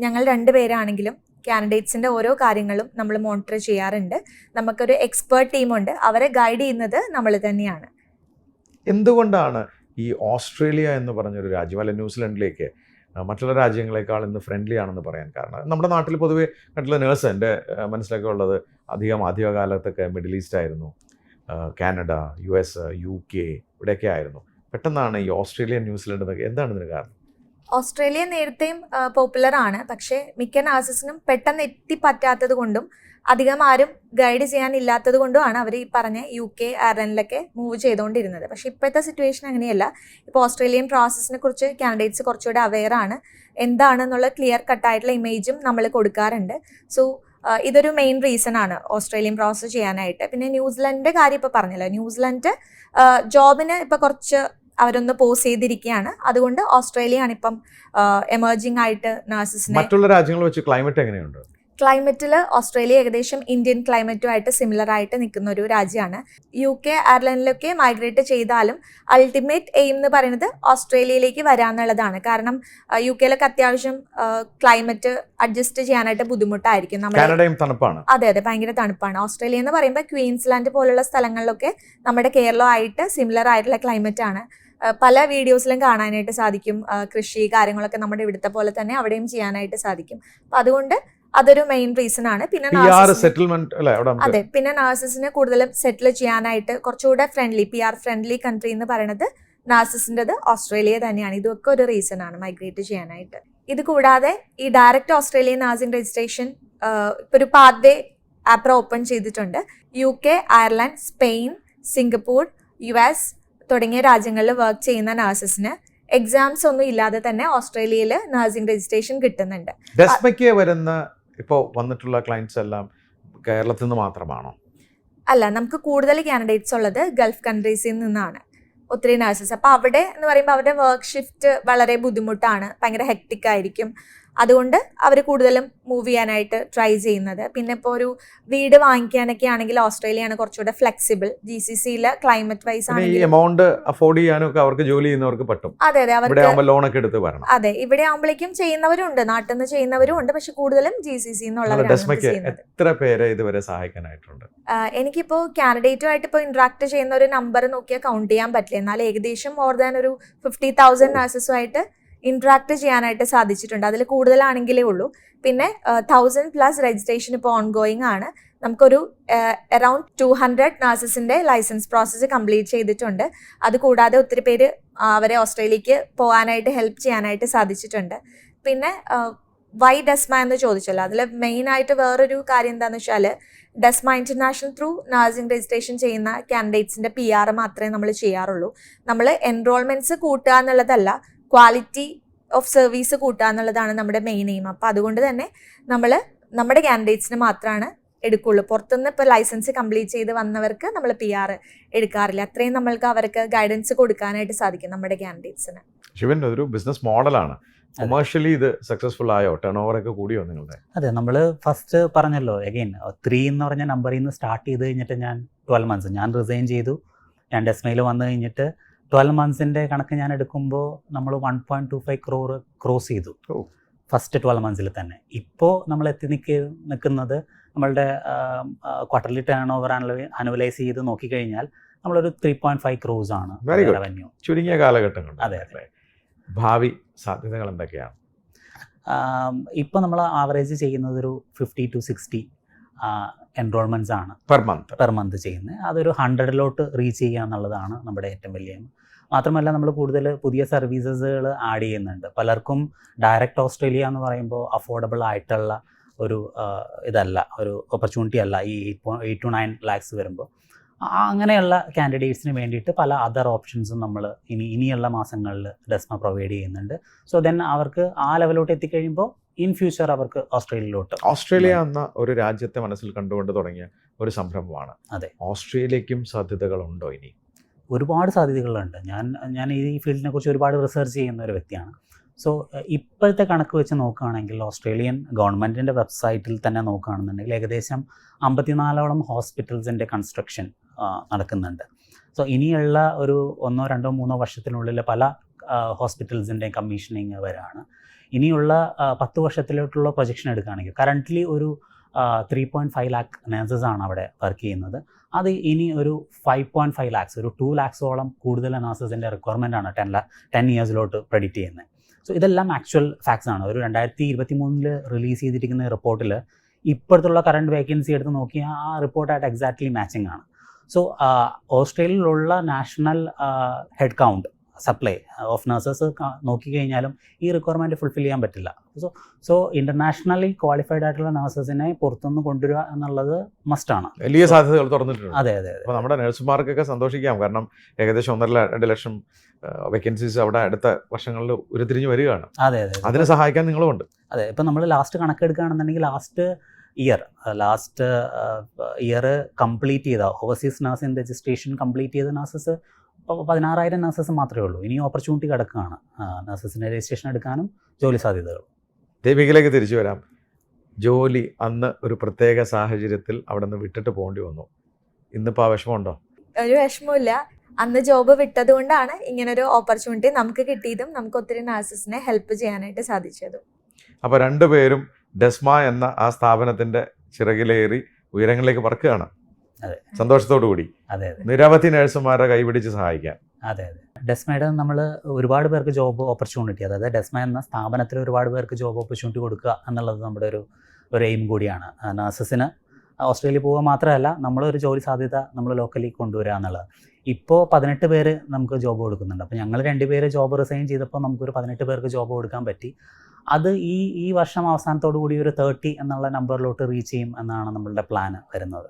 S3: ഞങ്ങൾ 2 പേരാണെങ്കിലും കാൻഡിഡേറ്റ്സിൻ്റെ ഓരോ കാര്യങ്ങളും നമ്മൾ മോണിറ്റർ ചെയ്യാറുണ്ട്. നമുക്കൊരു എക്സ്പേർട്ട് ടീമുണ്ട്, അവരെ ഗൈഡ് ചെയ്യുന്നത് നമ്മൾ തന്നെയാണ്.
S2: എന്തുകൊണ്ടാണ് ഈ ഓസ്ട്രേലിയ എന്ന് പറഞ്ഞൊരു രാജ്യം, അല്ലെ ന്യൂസിലൻഡിലേക്ക് മറ്റുള്ള രാജ്യങ്ങളെക്കാൾ ഇന്ന് ഫ്രണ്ട്ലി ആണെന്ന് പറയാൻ കാരണം? നമ്മുടെ നാട്ടിൽ പൊതുവെ മറ്റുള്ള നേഴ്സ് എൻ്റെ മനസ്സിലൊക്കെ ഉള്ളത് ആദ്യകാലത്തൊക്കെ മിഡിൽ ഈസ്റ്റ് ആയിരുന്നു, കാനഡ, US, UK ഇവിടെയൊക്കെ ആയിരുന്നു. പെട്ടെന്നാണ് ഈ ഓസ്ട്രേലിയ, ന്യൂസിലൻഡ് എന്നൊക്കെ. എന്താണ് ഇതിന് കാരണം?
S3: ഓസ്ട്രേലിയ നേരത്തെയും പോപ്പുലർ ആണ്, പക്ഷേ മിക്ക നഴ്സസിനും പെട്ടെന്ന് എത്തിപ്പറ്റാത്തത് കൊണ്ടും അധികം ആരും ഗൈഡ് ചെയ്യാനില്ലാത്തത് കൊണ്ടുമാണ് അവർ ഈ പറഞ്ഞ UK, അയർലൻഡിലൊക്കെ മൂവ് ചെയ്തുകൊണ്ടിരുന്നത്. പക്ഷേ ഇപ്പോഴത്തെ സിറ്റുവേഷൻ അങ്ങനെയല്ല. ഇപ്പോൾ ഓസ്ട്രേലിയൻ പ്രോസസ്സിനെ കുറിച്ച് കാൻഡിഡേറ്റ്സ് കുറച്ചുകൂടെ അവെയർ ആണ്. എന്താണെന്നുള്ള ക്ലിയർ കട്ടായിട്ടുള്ള ഇമേജും നമ്മൾ കൊടുക്കാറുണ്ട്. സോ ഇതൊരു മെയിൻ റീസൺ ആണ് ഓസ്ട്രേലിയൻ പ്രോസസ്സ് ചെയ്യാനായിട്ട്. പിന്നെ ന്യൂസിലൻഡിൻ്റെ കാര്യം ഇപ്പോൾ പറഞ്ഞല്ലോ, ന്യൂസിലൻഡ് ജോബിന് ഇപ്പോൾ കുറച്ച് അവരൊന്ന് പോസ് ചെയ്തിരിക്കുകയാണ്. അതുകൊണ്ട് ഓസ്ട്രേലിയ ആണ് ഇപ്പം എമർജിംഗ് ആയിട്ട് നഴ്സസിനെ.
S2: മറ്റുള്ള രാജ്യങ്ങൾ വെച്ച് ക്ലൈമറ്റ് എങ്ങനെയുണ്ട്?
S3: ക്ലൈമറ്റിൽ ഓസ്ട്രേലിയ ഏകദേശം ഇന്ത്യൻ ക്ലൈമറ്റുമായിട്ട് സിമിലർ ആയിട്ട് നിൽക്കുന്ന ഒരു രാജ്യമാണ്. UK, അയർലൻഡിലൊക്കെ മൈഗ്രേറ്റ് ചെയ്താലും അൾട്ടിമേറ്റ് എയിം എന്ന് പറയുന്നത് ഓസ്ട്രേലിയയിലേക്ക് വരാന്നുള്ളതാണ്. കാരണം UK അത്യാവശ്യം ക്ലൈമറ്റ് അഡ്ജസ്റ്റ് ചെയ്യാനായിട്ട് ബുദ്ധിമുട്ടായിരിക്കും.
S2: കാനഡയും തണുപ്പാണ്.
S3: അതെ, ഭയങ്കര തണുപ്പാണ്. ഓസ്ട്രേലിയ എന്ന് പറയുമ്പോൾ ക്വീൻസ്ലാൻഡ് പോലുള്ള സ്ഥലങ്ങളിലൊക്കെ നമ്മുടെ കേരളമായിട്ട് സിമിലർ ആയിട്ടുള്ള ക്ലൈമറ്റ് ആണ്. പല വീഡിയോസിലും കാണാനായിട്ട് സാധിക്കും. കൃഷി കാര്യങ്ങളൊക്കെ നമ്മുടെ ഇവിടുത്തെ പോലെ തന്നെ അവിടെയും ചെയ്യാനായിട്ട് സാധിക്കും. അപ്പം അതുകൊണ്ട് അതൊരു മെയിൻ റീസൺ ആണ്. പിന്നെ അതെ, പിന്നെ നഴ്സസിന് കൂടുതലും സെറ്റിൽ ചെയ്യാനായിട്ട് കുറച്ചുകൂടെ PR ഫ്രണ്ട്ലി കൺട്രി എന്ന് പറയുന്നത് നഴ്സസിൻ്റെത് ഓസ്ട്രേലിയ തന്നെയാണ്. ഇതൊക്കെ ഒരു റീസൺ ആണ് മൈഗ്രേറ്റ് ചെയ്യാനായിട്ട്. ഇത് കൂടാതെ ഈ ഡയറക്റ്റ് ഓസ്ട്രേലിയൻ നഴ്സിംഗ് രജിസ്ട്രേഷൻ ഇപ്പോൾ ഒരു പാത്വേ ആപ്പ് ഓപ്പൺ ചെയ്തിട്ടുണ്ട്. UK, Ireland, Spain, Singapore, US തുടങ്ങിയ രാജ്യങ്ങളിൽ വർക്ക് ചെയ്യുന്ന നഴ്സസിന് എക്സാംസ് ഒന്നും ഇല്ലാതെ തന്നെ ഓസ്ട്രേലിയയിൽ നഴ്സിംഗ് രജിസ്ട്രേഷൻ കിട്ടുന്നുണ്ട്.
S2: ഡെസ്മയ്ക്ക് വരുന്ന ഇപ്പോൾ വന്നിട്ടുള്ള ക്ലയൻസ് എല്ലാം കേരളത്തിൽ നിന്ന് മാത്രമാണോ?
S3: അല്ല, നമുക്ക് കൂടുതൽ കാൻഡിഡേറ്റ്സ് ഉള്ളത് ഗൾഫ് കൺട്രീസിൽ നിന്നാണ് ഒത്തിരി നഴ്സസ്. അപ്പോൾ അവിടെ എന്ന് പറയുമ്പോൾ അവരുടെ വർക്ക് ഷിഫ്റ്റ് വളരെ ബുദ്ധിമുട്ടാണ്, ഭയങ്കര ഹെക്ടിക് ആയിരിക്കും. അതുകൊണ്ട് അവർ കൂടുതലും മൂവ് ചെയ്യാനായിട്ട് ട്രൈ ചെയ്യുന്നത്. പിന്നെ ഇപ്പോൾ ഒരു വീട് വാങ്ങിക്കാനൊക്കെ ആണെങ്കിൽ ഓസ്ട്രേലിയയാണ് കുറച്ചുകൂടെ ഫ്ലെക്സിബിൾ. GCCയിലെ ക്ലൈമറ്റ് വൈസ്
S2: ആണെങ്കിൽ എമൗണ്ട് അഫോർഡ് ചെയ്യാനൊക്കെ അവർക്ക് ജോലി ചെയ്യുന്നവർക്ക് പറ്റും.
S3: അതെ, അവർക്ക്
S2: ലോണൊക്കെ എടുത്ത് വരണം.
S3: അതെ, ഇവിടെ ആകുമ്പോഴേക്കും ചെയ്യുന്നവരുണ്ട്, നാട്ടിൽ നിന്ന് ചെയ്യുന്നവരും ഉണ്ട്. പക്ഷെ കൂടുതലും GCC എന്നുള്ളവരാണ്.
S2: എത്ര പേരെ ഇതുവരെ സഹായിക്കാനായിട്ടുണ്ട്?
S3: എനിക്കിപ്പോൾ കാൻഡിഡേറ്റുമായിട്ട് ഇപ്പോൾ ഇന്ററാക്ട് ചെയ്യുന്ന ഒരു നമ്പർ നോക്കിയാൽ കൗണ്ട് ചെയ്യാൻ പറ്റില്ല. എന്നാൽ ഏകദേശം മോർ ദാൻ ഒരു 50,000 നഴ്സസുമായിട്ട് ഇന്ററാക്ട് ചെയ്യാനായിട്ട് സാധിച്ചിട്ടുണ്ട്. അതിൽ കൂടുതലാണെങ്കിലേ ഉള്ളൂ. പിന്നെ 1000+ രജിസ്ട്രേഷൻ ഇപ്പോൾ ഓൺഗോയിങ് ആണ്. നമുക്കൊരു അറൌണ്ട് 200 നഴ്സസിൻ്റെ ലൈസൻസ് പ്രോസസ്സ് കംപ്ലീറ്റ് ചെയ്തിട്ടുണ്ട്. അതുകൂടാതെ ഒത്തിരി പേര് അവരെ ഓസ്ട്രേലിയക്ക് പോകാനായിട്ട് ഹെൽപ്പ് ചെയ്യാനായിട്ട് സാധിച്ചിട്ടുണ്ട്. പിന്നെ വൈ ഡെസ്മ എന്ന് ചോദിച്ചല്ലോ, അതിൽ മെയിനായിട്ട് വേറൊരു കാര്യം എന്താണെന്ന് വെച്ചാൽ ഡെസ്മ ഇന്റർനാഷണൽ ത്രൂ നഴ്സിംഗ് രജിസ്ട്രേഷൻ ചെയ്യുന്ന കാൻഡിഡേറ്റ്സിൻ്റെ PR മാത്രമേ നമ്മൾ ചെയ്യാറുള്ളൂ. നമ്മൾ എൻറോൾമെൻറ്റ്സ് കൂട്ടുക എന്നുള്ളതല്ല, ക്വാളിറ്റി ഓഫ് സർവീസ് കൂട്ടുക എന്നുള്ളതാണ് നമ്മുടെ മെയിൻ എയിം. അപ്പോൾ അതുകൊണ്ട് തന്നെ നമ്മൾ നമ്മുടെ കാൻഡിഡേറ്റ്സിന് മാത്രമാണ് എടുക്കുള്ളൂ. പുറത്തുനിന്ന് ഇപ്പോൾ ലൈസൻസ് കംപ്ലീറ്റ് ചെയ്ത് വന്നവർക്ക് നമ്മൾ PR എടുക്കാറില്ല. അത്രയും നമ്മൾക്ക് അവർക്ക് ഗൈഡൻസ് കൊടുക്കാനായിട്ട് സാധിക്കും നമ്മുടെ കാൻഡിഡേറ്റ്സിന്.
S2: ശിവൻ, ഒരു ബിസിനസ് മോഡലാണ്. കൊമേഴ്ഷ്യലി ഇത് സക്സസ്ഫുൾ ആയോ? ടേൺ ഓവർ ഒക്കെ കൂടിയോ നിങ്ങളുടെ?
S1: അതെ, നമ്മൾ ഫസ്റ്റ് പറഞ്ഞല്ലോ, അഗെയിൻ 3 എന്ന് പറഞ്ഞ നമ്പറിൽ നിന്ന് സ്റ്റാർട്ട് ചെയ്ത് കഴിഞ്ഞിട്ട് ഞാൻ 12 months ഞാൻ റിസൈൻ ചെയ്തു. ഞാൻ ഡെസ്മയിൽ വന്നു കഴിഞ്ഞിട്ട് 12 monthsൻ്റെ കണക്ക് ഞാൻ എടുക്കുമ്പോൾ നമ്മൾ 1.25 crore ക്രോസ് ചെയ്തു ഫസ്റ്റ് 12 monthsൽ തന്നെ. ഇപ്പോൾ നമ്മൾ നിൽക്കുന്നത് നമ്മളുടെ ക്വാർട്ടർലി ടേൺ ഓവർ അനുവലൈസ് ചെയ്ത് നോക്കിക്കഴിഞ്ഞാൽ നമ്മളൊരു 3.5 crores ആണ് റവന്യൂ
S2: ചുരുങ്ങിയ കാലഘട്ടം.
S1: അതെ.
S2: ഭാവി സാധ്യതകൾ എന്തൊക്കെയാണ്?
S1: ഇപ്പോൾ നമ്മൾ ആവറേജ് ചെയ്യുന്നത് ഒരു 50 to 60 എൻറോൾമെൻറ്റ്സ് ആണ് പെർ മന്ത് ചെയ്യുന്നത്. അതൊരു 100ലോട്ട് റീച്ച് ചെയ്യുക എന്നുള്ളതാണ് നമ്മുടെ ഏറ്റവും വലിയ. മാത്രമല്ല നമ്മൾ കൂടുതൽ പുതിയ സർവീസസുകൾ ആഡ് ചെയ്യുന്നുണ്ട്. പലർക്കും ഡയറക്റ്റ് ഓസ്ട്രേലിയ എന്ന് പറയുമ്പോൾ അഫോർഡബിൾ ആയിട്ടുള്ള ഒരു ഇതല്ല, ഒരു ഓപ്പർച്യൂണിറ്റി അല്ല ഈ 8 to 9 lakhs വരുമ്പോൾ. അങ്ങനെയുള്ള കാൻഡിഡേറ്റ്സിന് വേണ്ടിയിട്ട് പല അതർ ഓപ്ഷൻസും നമ്മൾ ഇനിയുള്ള മാസങ്ങളിൽ ഡെസ്മ പ്രൊവൈഡ് ചെയ്യുന്നുണ്ട്. സോ ദെൻ അവർക്ക് ആ ലെവലോട്ട് എത്തിക്കഴിയുമ്പോൾ ഇൻ ഫ്യൂച്ചർ അവർക്ക് ഓസ്ട്രേലിയ എന്ന
S2: ഒരു രാജ്യത്തെ മനസ്സിൽ കണ്ടുകൊണ്ട് തുടങ്ങിയ ഒരു സംരംഭമാണ്.
S1: അതെ.
S2: ഓസ്ട്രേലിയക്കും സാധ്യതകളുണ്ടോ ഇനി?
S1: ഒരുപാട് സാധ്യതകളുണ്ട്. ഞാൻ ഈ ഫീൽഡിനെ കുറിച്ച് ഒരുപാട് റിസർച്ച് ചെയ്യുന്ന ഒരു വ്യക്തിയാണ്. സോ ഇപ്പോഴത്തെ കണക്ക് വെച്ച് നോക്കുകയാണെങ്കിൽ ഓസ്ട്രേലിയൻ ഗവൺമെൻറ്റിൻ്റെ വെബ്സൈറ്റിൽ തന്നെ നോക്കുകയാണെന്നുണ്ടെങ്കിൽ ഏകദേശം 54ഓളം ഹോസ്പിറ്റൽസിൻ്റെ കൺസ്ട്രക്ഷൻ നടക്കുന്നുണ്ട്. സോ ഇനിയുള്ള ഒരു 1, 2, 3 വർഷത്തിനുള്ളിൽ പല ഹോസ്പിറ്റൽസിൻ്റെ കമ്മീഷനിങ് വരാണ്. ഇനിയുള്ള 10 വർഷത്തിലോട്ടുള്ള പ്രൊജക്ഷൻ എടുക്കുകയാണെങ്കിൽ കറൻ്റ്ലി ഒരു 3.5 ലാക്ക് നേഴ്സസാണ് അവിടെ വർക്ക് ചെയ്യുന്നത്. അത് ഇനി ഒരു 5.5 ലാക്സ്, ഒരു 2 ലാക്സോളം കൂടുതൽ നേഴ്സസിൻ്റെ റിക്വയർമെൻ്റ് ആണ് 10 ഇയേഴ്സിലോട്ട് പ്രെഡിക്റ്റ് ചെയ്യുന്നത്. സോ ഇതെല്ലാം ആക്ച്വൽ ഫാക്ട്സ് ആണ്. ഒരു 2023 റിലീസ് ചെയ്തിരിക്കുന്ന റിപ്പോർട്ടിൽ ഇപ്പോഴത്തുള്ള കറണ്ട് വേക്കൻസി എടുത്ത് നോക്കിയാൽ ആ റിപ്പോർട്ടായിട്ട് എക്സാക്ട്ലി മാച്ചിങ് ആണ്. സോ ഓസ്ട്രേലിയയിലുള്ള national head count supply of nurses നോക്കിക്കഴിഞ്ഞാലും ഈ റിക്വയർമെൻറ്റ് ഫുൾഫിൽ ചെയ്യാൻ പറ്റില്ല. സോ ഇൻ്റർനാഷണലി ക്വാളിഫൈഡ് ആയിട്ടുള്ള നഴ്സസിനെ പുറത്തുനിന്ന് കൊണ്ടുവരിക എന്നുള്ളത് മസ്റ്റാണ്.
S2: വലിയ സാധ്യതകൾ തുറന്നിട്ടുണ്ട്.
S1: അതെ.
S2: അപ്പോൾ നമ്മുടെ നഴ്സുമാർക്കൊക്കെ സന്തോഷിക്കാം. കാരണം ഏകദേശം 1.5-2 ലക്ഷം വേക്കൻസീസ് അവിടെ അടുത്ത വർഷങ്ങളിൽ ഉരുത്തിരിഞ്ഞ് വരികയാണ്.
S1: അതെ.
S2: അതിനെ സഹായിക്കാൻ നിങ്ങളുമുണ്ട്.
S1: അതെ. ഇപ്പം നമ്മൾ ലാസ്റ്റ് കണക്കെടുക്കുകയാണെന്നുണ്ടെങ്കിൽ ലാസ്റ്റ് ഇയർ കംപ്ലീറ്റ് ചെയ്ത ഓവർസീസ് നഴ്സിംഗ് രജിസ്ട്രേഷൻ കംപ്ലീറ്റ് ചെയ്ത നഴ്സസ് 16,000 നഴ്സസ് മാത്രമേ ഉള്ളൂ. ഇനി ഓപ്പർച്യൂണിറ്റി കിടക്കുകയാണ് നഴ്സസിൻ്റെ രജിസ്ട്രേഷൻ എടുക്കാനും ജോലി സാധ്യതകൾ.
S2: ദീപികയിലേക്ക് തിരിച്ചു വരാം. ജോലി അന്ന് ഒരു പ്രത്യേക സാഹചര്യത്തിൽ അവിടെ നിന്ന് വിട്ടിട്ട് പോകേണ്ടി വന്നു. ഇന്നിപ്പോൾ ആ വിഷമമുണ്ടോ?
S3: ഒരു വിഷമമില്ല. അന്ന് ജോബ് വിട്ടത് കൊണ്ടാണ് ഇങ്ങനൊരു ഓപ്പർച്യൂണിറ്റി നമുക്ക് കിട്ടിയതും നമുക്ക് ഒത്തിരി നഴ്സസിനെ ഹെൽപ്പ് ചെയ്യാനായിട്ട് സാധിച്ചതും.
S2: അപ്പോൾ രണ്ടുപേരും ഡെസ്മ എന്ന ആ സ്ഥാപനത്തിൻ്റെ ചിറകിലേറി ഉയരങ്ങളിലേക്ക് പറക്കുകയാണ്.
S1: അതെ.
S2: സന്തോഷത്തോടു കൂടി.
S1: അതെ.
S2: നിരവധി നഴ്സുമാരെ കൈപിടിച്ച് സഹായിക്കാൻ.
S1: അതെ. ഡെസ്മയുടെ നമ്മൾ ഒരുപാട് പേർക്ക് ജോബ് ഓപ്പർച്യൂണിറ്റി, അതായത് ഡെസ്മ എന്ന സ്ഥാപനത്തിൽ ഒരുപാട് പേർക്ക് ജോബ് ഓപ്പർച്യൂണിറ്റി കൊടുക്കുക എന്നുള്ളത് നമ്മുടെ ഒരു എയിം കൂടിയാണ്. നഴ്സസിന് ഓസ്ട്രേലിയ പോവുക മാത്രമല്ല, നമ്മളൊരു ജോലി സാധ്യത നമ്മൾ ലോക്കലി കൊണ്ടുവരിക എന്നുള്ളത്. ഇപ്പോൾ 18 പേര് നമുക്ക് ജോബ് കൊടുക്കുന്നുണ്ട്. അപ്പോൾ ഞങ്ങൾ 2 പേര് ജോബ് റിസൈൻ ചെയ്തപ്പോൾ നമുക്കൊരു 18 പേർക്ക് ജോബ് കൊടുക്കാൻ പറ്റി. അത് ഈ വർഷം അവസാനത്തോടു കൂടി ഒരു 30 എന്നുള്ള നമ്പറിലോട്ട് റീച്ച് ചെയ്യും എന്നാണ് നമ്മളുടെ പ്ലാൻ വരുന്നത്.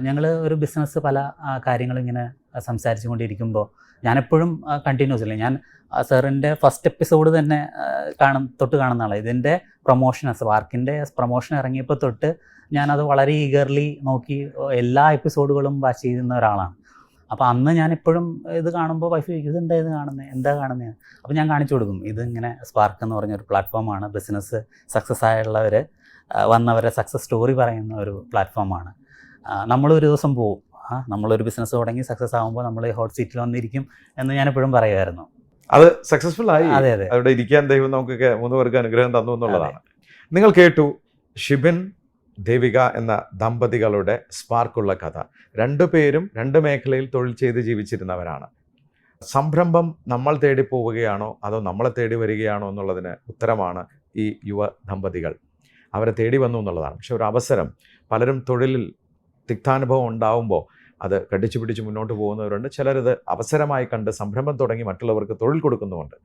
S1: ഞങ്ങൾ ഒരു ബിസിനസ് പല കാര്യങ്ങളും ഇങ്ങനെ സംസാരിച്ചു കൊണ്ടിരിക്കുമ്പോൾ ഞാനെപ്പോഴും കണ്ടിന്യൂസ്ലി ഞാൻ സാറിൻ്റെ ഫസ്റ്റ് എപ്പിസോഡ് തന്നെ കാണുന്ന ആളാണ്. ഇതിൻ്റെ സ്പാർക്കിൻ്റെ പ്രൊമോഷൻ ഇറങ്ങിയപ്പോൾ തൊട്ട് ഞാനത് വളരെ ഈഗർലി നോക്കി എല്ലാ എപ്പിസോഡുകളും വാച്ച് ചെയ്യുന്ന ഒരാളാണ്. അപ്പോൾ അന്ന് ഞാനെപ്പോഴും ഇത് കാണുമ്പോൾ വൈഫ് ചോദിക്കും, എന്താ കാണുന്നത്? അപ്പോൾ ഞാൻ കാണിച്ചു കൊടുക്കും, ഇതിങ്ങനെ സ്പാർക്ക് എന്ന് പറഞ്ഞൊരു പ്ലാറ്റ്ഫോമാണ്. ബിസിനസ് സക്സസ് ആയുള്ളവർ വന്നവരെ സക്സസ് സ്റ്റോറി പറയുന്ന ഒരു പ്ലാറ്റ്ഫോമാണ്. നമ്മളൊരു ദിവസം പോവും, നമ്മളൊരു ബിസിനസ് തുടങ്ങി സക്സസ് ആകുമ്പോൾ നമ്മൾ ഹോട്ട് സീറ്റിൽ വന്നിരിക്കും എന്ന് ഞാൻ എപ്പോഴും പറയുമായിരുന്നു.
S2: അത് സക്സസ്ഫുൾ ആയി.
S1: അതെ.
S2: അവിടെ ഇരിക്കാൻ ദൈവം നമുക്കൊക്കെ 3 പേർക്ക് അനുഗ്രഹം തന്നു എന്നുള്ളതാണ്. നിങ്ങൾ കേട്ടു ഷിബിൻ ദേവിക എന്ന ദമ്പതികളുടെ സ്പാർക്കുള്ള കഥ. 2 പേരും 2 മേഖലയിൽ തൊഴിൽ ചെയ്ത് ജീവിച്ചിരുന്നവരാണ്. സംരംഭം നമ്മൾ തേടി പോവുകയാണോ അതോ നമ്മളെ തേടി വരികയാണോ എന്നുള്ളതിന് ഉത്തരമാണ് ഈ യുവ ദമ്പതികൾ. അവരെ തേടി വന്നു എന്നുള്ളതാണ്. പക്ഷെ ഒരു അവസരം, പലരും തൊഴിലിൽ തിക്താനുഭവം ഉണ്ടാവുമ്പോൾ അത് കടിച്ചു പിടിച്ച് മുന്നോട്ട് പോകുന്നവരുണ്ട്. ചിലരത് അവസരമായി കണ്ട് സംരംഭം തുടങ്ങി മറ്റുള്ളവർക്ക് തൊഴിൽ കൊടുക്കുന്നുമുണ്ട്.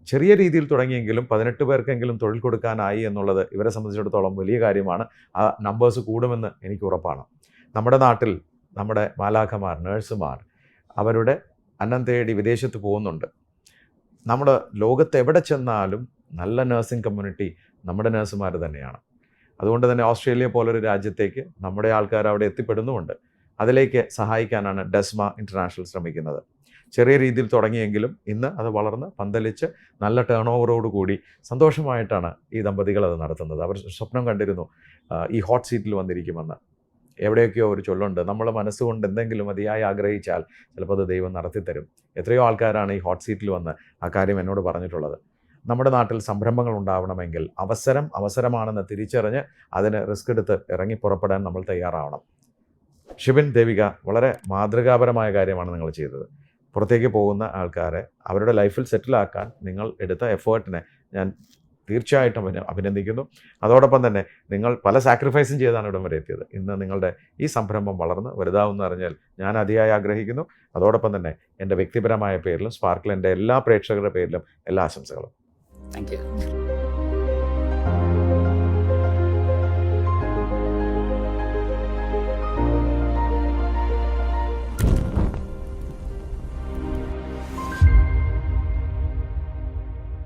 S2: ചെറിയ രീതിയിൽ തുടങ്ങിയെങ്കിലും 18 പേർക്കെങ്കിലും തൊഴിൽ കൊടുക്കാനായി എന്നുള്ളത് ഇവരെ സംബന്ധിച്ചിടത്തോളം വലിയ കാര്യമാണ്. ആ നമ്പേഴ്സ് കൂടുമെന്ന് എനിക്ക് ഉറപ്പാണ്. നമ്മുടെ നാട്ടിൽ നമ്മുടെ മാലാഖമാർ, നഴ്സുമാർ അവരുടെ അന്നം തേടി വിദേശത്ത് പോകുന്നുണ്ട്. നമ്മുടെ ലോകത്ത് എവിടെ ചെന്നാലും നല്ല നഴ്സിംഗ് കമ്മ്യൂണിറ്റി നമ്മുടെ നഴ്സുമാർ തന്നെയാണ്. അതുകൊണ്ട് തന്നെ ഓസ്ട്രേലിയ പോലൊരു രാജ്യത്തേക്ക് നമ്മുടെ ആൾക്കാർ അവിടെ എത്തിപ്പെടുന്നുമുണ്ട്. അതിലേക്ക് സഹായിക്കാനാണ് ഡെസ്മ ഇൻ്റർനാഷണൽ ശ്രമിക്കുന്നത്. ചെറിയ രീതിയിൽ തുടങ്ങിയെങ്കിലും ഇന്ന് അത് വളർന്ന് പന്തലിച്ച് നല്ല ടേൺ ഓവറോടുകൂടി സന്തോഷമായിട്ടാണ് ഈ ദമ്പതികൾ അത് നടത്തുന്നത്. അവർ സ്വപ്നം കണ്ടിരുന്നു ഈ ഹോട്ട് സീറ്റിൽ വന്നിരിക്കുമെന്ന്. എവിടെയൊക്കെയോ ഒരു ചൊല്ലുണ്ട്, നമ്മൾ മനസ്സുകൊണ്ട് എന്തെങ്കിലും അതിയായി ആഗ്രഹിച്ചാൽ ചിലപ്പോൾ അത് ദൈവം നടത്തിത്തരും. എത്രയോ ആൾക്കാരാണ് ഈ ഹോട്ട് സീറ്റിൽ വന്ന് ആ കാര്യം എന്നോട് പറഞ്ഞിട്ടുള്ളത്. നമ്മുടെ നാട്ടിൽ സംരംഭങ്ങൾ ഉണ്ടാവണമെങ്കിൽ അവസരമാണെന്ന് തിരിച്ചറിഞ്ഞ് അതിന് റിസ്ക് എടുത്ത് ഇറങ്ങി പുറപ്പെടാൻ നമ്മൾ തയ്യാറാവണം. ഷിബിൻ, ദേവിക, വളരെ മാതൃകാപരമായ കാര്യമാണ് നിങ്ങൾ ചെയ്തത്. പുറത്തേക്ക് പോകുന്ന ആൾക്കാരെ അവരുടെ ലൈഫിൽ സെറ്റിലാക്കാൻ നിങ്ങൾ എടുത്ത എഫേർട്ടിനെ ഞാൻ തീർച്ചയായിട്ടും അഭിനന്ദിക്കുന്നു. അതോടൊപ്പം തന്നെ നിങ്ങൾ പല സാക്രിഫൈസും ചെയ്താണ് ഇവിടം വരെ എത്തിയത്. ഇന്ന് നിങ്ങളുടെ ഈ സംരംഭം വളർന്ന് വലുതാവുമെന്ന് അറിഞ്ഞാൽ ഞാൻ അതിയായി ആഗ്രഹിക്കുന്നു. അതോടൊപ്പം തന്നെ എൻ്റെ വ്യക്തിപരമായ പേരിലും സ്പാർക്കിൽ എൻ്റെ എല്ലാ പ്രേക്ഷകരുടെ പേരിലും എല്ലാ ആശംസകളും.
S1: Thank you.